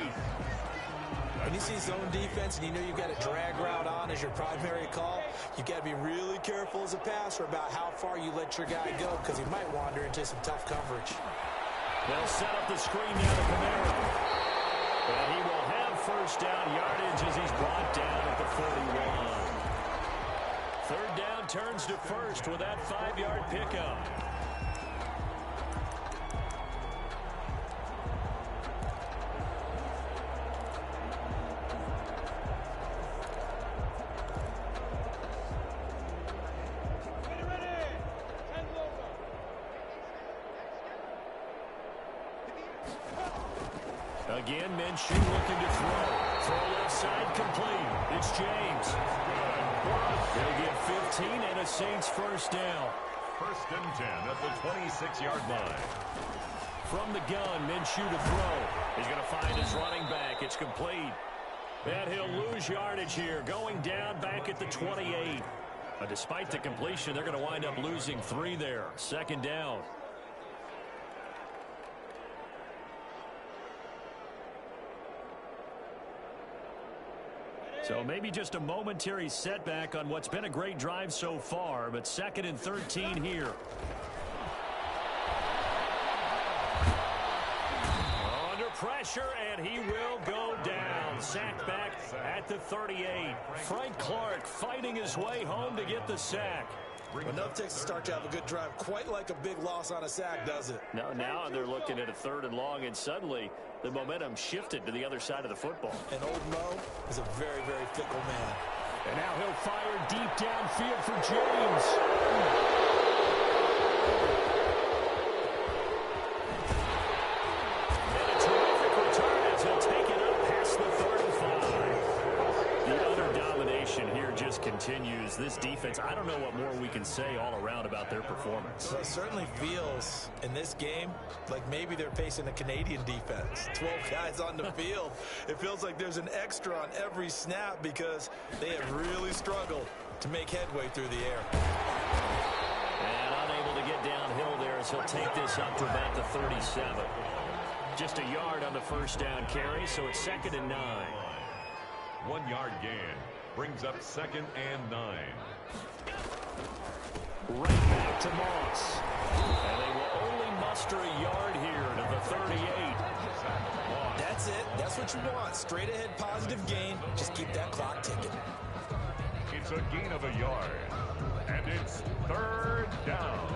When you see zone defense and you know you've got a drag route on as your primary call, you've got to be really careful as a passer about how far you let your guy go because he might wander into some tough coverage. They'll set up the screen now to Kamara. And he will have 1st down yardage as he's brought down at the 41. 3rd down turns to 1st with that 5-yard pickup. Again, Minshew looking to throw. Throw left side complete. It's James. They'll get 15 and a Saints 1st down. 1st and 10 at the 26-yard line. From the gun, Minshew to throw. He's going to find his running back. It's complete. And he'll lose yardage here. Going down back at the 28. But despite the completion, they're going to wind up losing 3 there. 2nd down. So maybe just a momentary setback on what's been a great drive so far, but 2nd and 13 here. Under pressure, and he will go down. Sacked back at the 38. Frank Clark fighting his way home to get the sack. Enough takes to start to have a good drive, quite like a big loss on a sack, does it? No, now they're looking at a 3rd and long, and suddenly the momentum shifted to the other side of the football. And old Mo is a very, very fickle man. And now he'll fire deep downfield for James. this defense, I don't know what more we can say all around about their performance. Well, it certainly feels in this game like maybe they're facing a Canadian defense. 12 guys on the field. It feels like there's an extra on every snap because they have really struggled to make headway through the air. And unable to get downhill there as he'll take this up to about the 37. Just a yard on the first down carry, so it's 2nd and 9. 1 yard gain brings up 2nd and 9. Right back to Moss. And they will only muster a yard here to the 38. That's it. That's what you want. Straight ahead positive gain. Just keep that clock ticking. It's a gain of a yard. And it's 3rd down.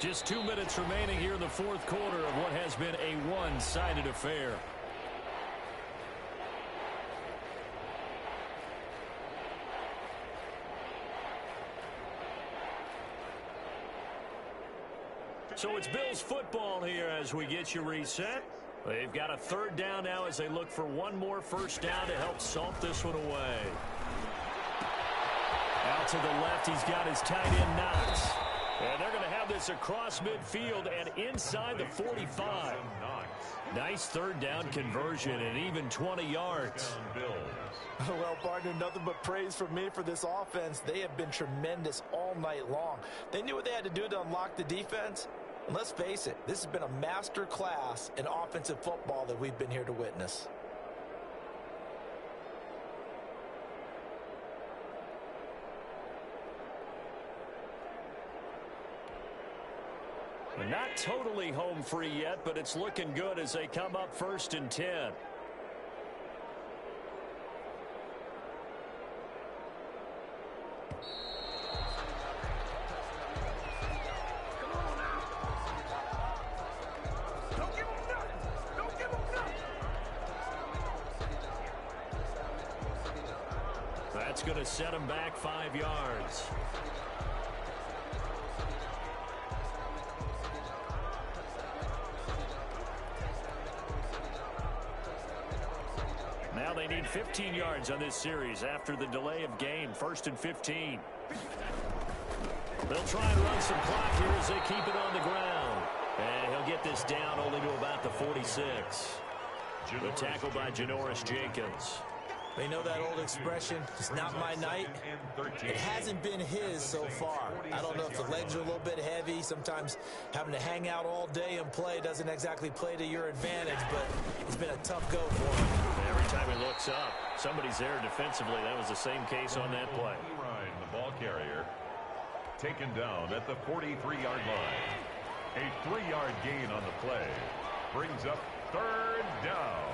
Just 2 minutes remaining here in the 4th quarter of what has been a one-sided affair. So it's Bills football here as we get you reset. They've got a 3rd down now as they look for one more first down to help salt this one away. Out to the left, he's got his tight end Knox. And they're going to have this across midfield and inside the 45. Nice 3rd down conversion and even 20 yards. Well, partner, nothing but praise from me for this offense. They have been tremendous all night long. They knew what they had to do to unlock the defense. And let's face it, this has been a master class in offensive football that we've been here to witness. Not totally home free yet, but it's looking good as they come up 1st and 10. That's going to set him back 5 yards. Now they need 15 yards on this series after the delay of game. 1st and 15. They'll try and run some clock here as they keep it on the ground. And he'll get this down only to about the 46. The tackle by Janoris-Jenkins. They know that old expression, it's not my night. It hasn't been his so far. I don't know if the legs are a little bit heavy. Sometimes having to hang out all day and play doesn't exactly play to your advantage, but it's been a tough go for him. Every time he looks up, somebody's there defensively. That was the same case on that play. The ball carrier taken down at the 43-yard line. A 3-yard gain on the play brings up 3rd down.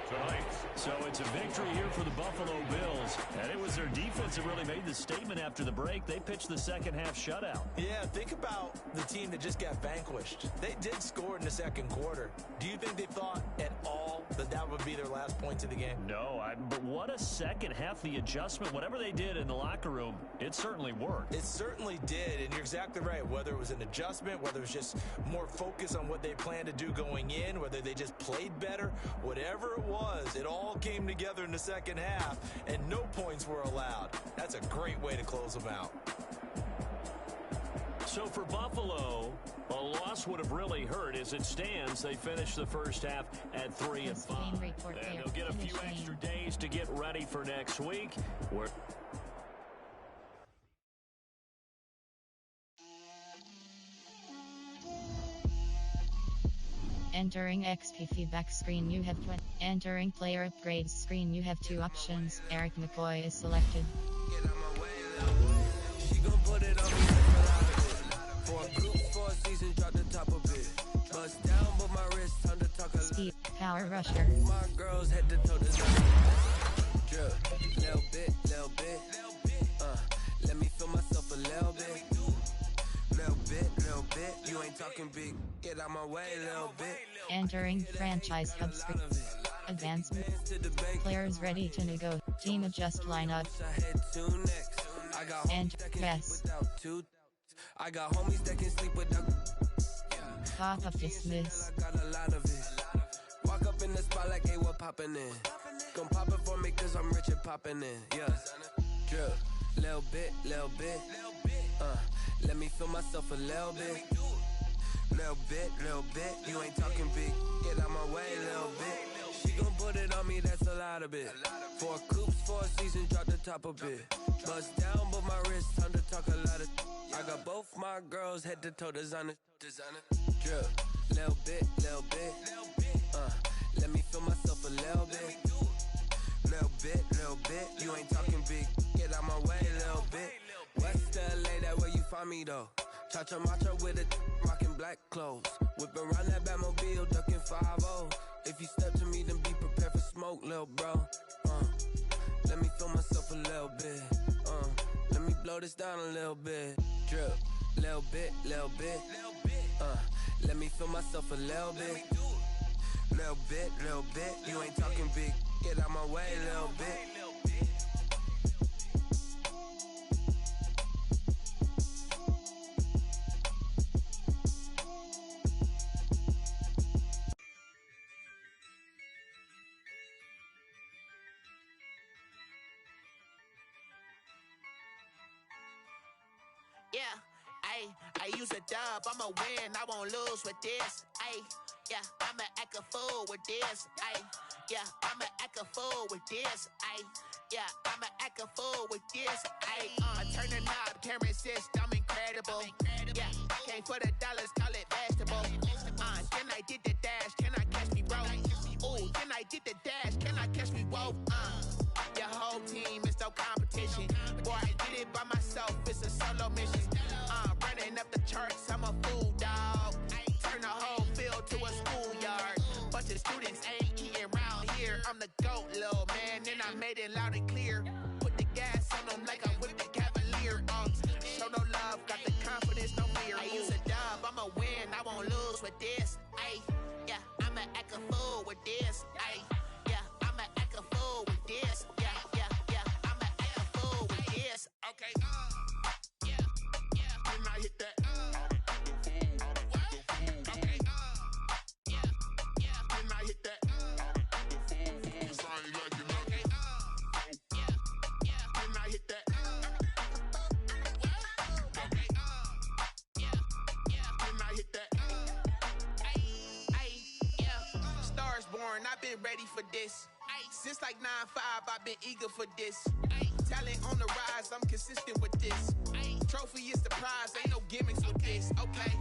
Tonight. So it's a victory here for the Buffalo Bills. And it was their defense that really made the statement after the break. They pitched the second half shutout. Yeah, think about the team that just got vanquished. They did score in the 2nd quarter. Do you think they thought at all that that would be their last points of the game? No, but what a second half. The adjustment, whatever they did in the locker room, it certainly worked. It certainly did, and you're exactly right. Whether it was an adjustment, whether it was just more focus on what they planned to do going in, whether they just played better, whatever it was, it all came together in the second half, and no points were allowed. That's a great way to close them out. So for Buffalo, a loss would have really hurt. As it stands, they finished the first half at 3-5. And they'll get a few extra days to get ready for next week. Entering XP feedback screen, you have 20. Entering player upgrades screen, you have 2 options. Eric McCoy is selected. She gon' put it on me for a group 4 seasons, drop the top of it. Bust down, but my wrist on the talk. Steve, Power Rusher. My girls head to toe to drip, little bit. Let me feel myself a little bit. Little bit. You ain't talking big. Get out my way, little bit. Entering franchise hub screen. Advancement. Players ready to negotiate. Team adjust lineup. I head to next. I got homies that can sleep without two. I got homies that can sleep without. Half of dismiss. I got a lot of it. Walk up in the spot like, hey, what poppin' in? Gon' pop it for me cause I'm rich and poppin' in. Yeah. Drip. Little bit. Let me feel myself a little bit. Little bit. You ain't talking big. Get out my way, little bit. She gon' put it on me, that's a lot of it. 4 coops, 4 seasons, drop the top a bit. Bust down, but my wrist, time to talk a lot of. I got both my girls head to toe designer. Drip. Little bit. Let me feel myself a little bit. Little bit. You ain't talking big. Get out my way, little bit. West LA, that where you find me though. Cha-cha matcha with a rockin' black clothes. Whippin' around that Batmobile, duckin' 5-0. If you step to me, then be prepared for smoke, lil' bro. Let me feel myself a little bit. Let me blow this down a little bit. Drip, little bit. Let me feel myself a little bit. Little bit. You ain't talking big. Get out my way, little bit. Yeah, I use a dub, I'ma win, I won't lose with this. Yeah, I'ma act a fool with this. Yeah, I'ma act a fool with this. Yeah, I'ma act a fool with this. I turn the knob, camera assist, I'm incredible. Yeah, came for the dollars, call it vegetable. Then I did the dash, can I catch me, bro? Ooh, then I did the dash, can I catch me, whoa? Your whole team is no competition. Boy, I did it by myself, it's a solo mission. Running up the charts, I'm a fool, dog. Turn the whole field to a schoolyard. Bunch of students ain't eating round here. I'm the GOAT, little man, and I made it loud and clear. Put the gas on them like I whipped the Cavalier. Show no love, got the confidence, no fear. I use a dub, I'ma win, I won't lose with this. Yeah, I'ma act a fool with this. Yeah, I'ma act a fool with this. Yeah, I'ma act a fool with this. Okay, when I hit that, okay, when I hit that, it's I ain't like it, okay, when I hit that, okay, when I hit that, yeah, stars born, I've been ready for this. Since like 9-5, I've been eager for this. Talent on the rise, I'm consistent with this. Trophy is the prize, ain't no gimmicks with this. Okay,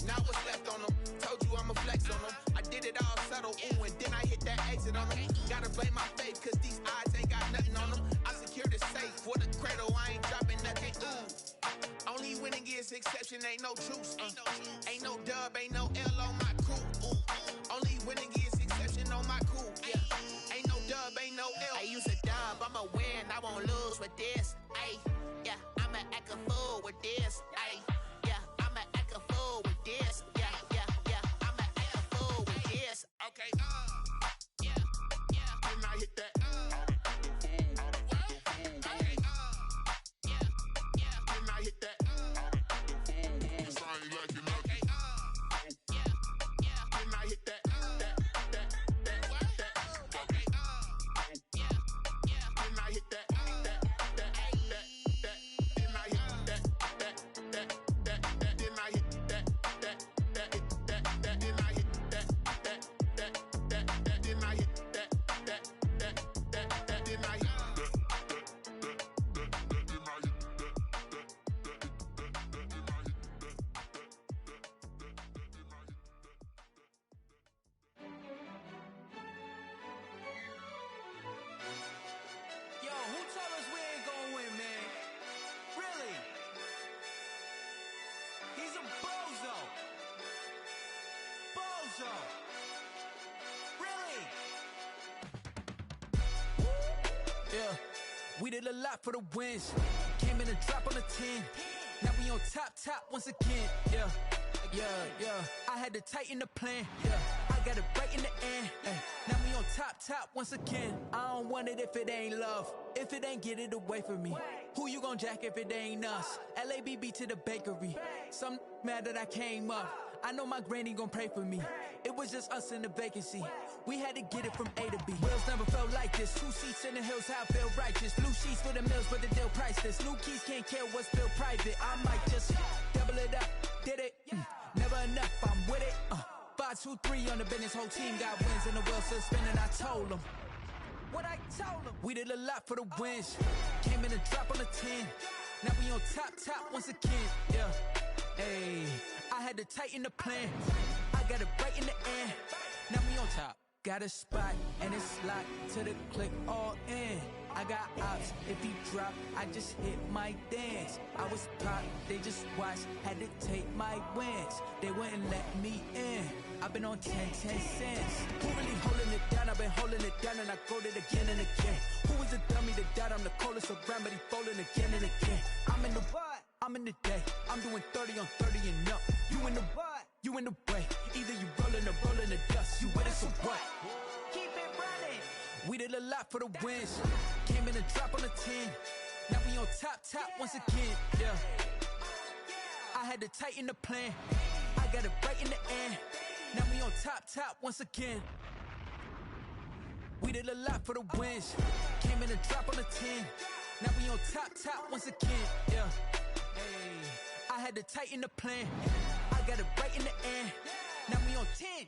now what's left on them? Told you I'ma flex on them. I did it all subtle, ooh, and then I hit that exit on them. Gotta blame my faith, cause these odds ain't got nothing on them. I secured the safe for the cradle, I ain't dropping nothing, ooh. Only winning is exception, ain't no truce. Ain't no dub, ain't no L on my crew. Only winning is exception on my crew. Yeah, ain't no dub, ain't no L. I use a dub, I'ma win, I won't lose with this. Yeah, I'ma act a fool with this. Yeah, I'ma act a fool with this. Yeah, I'ma act a fool with this. Okay, when I hit that, okay, when I hit that, it's I ain't like it, okay, when I hit that, okay, when I hit that. Yo, who told us we ain't gonna win, man? Really? He's a bozo. Bozo. Really? Yeah, we did a lot for the wins. Came in a drop on a 10. Now we on top once again. Yeah. I had to tighten the plan. Yeah, I got it right in the end. Now we on top once again. I don't want it if it ain't love. If it ain't, get it away from me. Who you gon' jack if it ain't us? LABB to the bakery. Some mad that I came up. I know my granny gon' pray for me. It was just us in the vacancy. We had to get it from A to B. Wheels never felt like this. 2 seats in the hills, how I feel righteous. Blue sheets for the mills, but the deal priceless. New keys can't care what's still private. I might just double it up. Did it? Never enough, I'm with it. 5, 2, 3 on the business. Whole team got wins and the wheels still spinning. I told them what I told them. We did a lot for the wins. Came in and drop on the 10. Now we on top once again. Yeah. Hey, I had to tighten the plan. I got it right in the air. Now we on top. Got a spot and it's locked to the click all in. I got ops, if he drop, I just hit my dance. I was pop, they just watched, had to take my wins. They wouldn't let me in. I've been on 10 cents. Who really holding it down? I've been holding it down and I go it again and again. Who is the dummy that died? I'm the coldest around, but he folding again and again. I'm in the what? I'm in the day. I'm doing 30 on 30 and up. You in the what? You in the way. Either you rolling or rolling the dust. You with us or what? Keep it running. We did a lot for the wins. Came in and drop on the 10. Now we on top once again. Yeah. I had to tighten the plan. I got it right in the air. Now we on top once again. We did a lot for the wins. Came in and drop on the 10. Now we on top once again. Yeah. Hey, I had to tighten the plan. I got it right in the air. Now we on 10.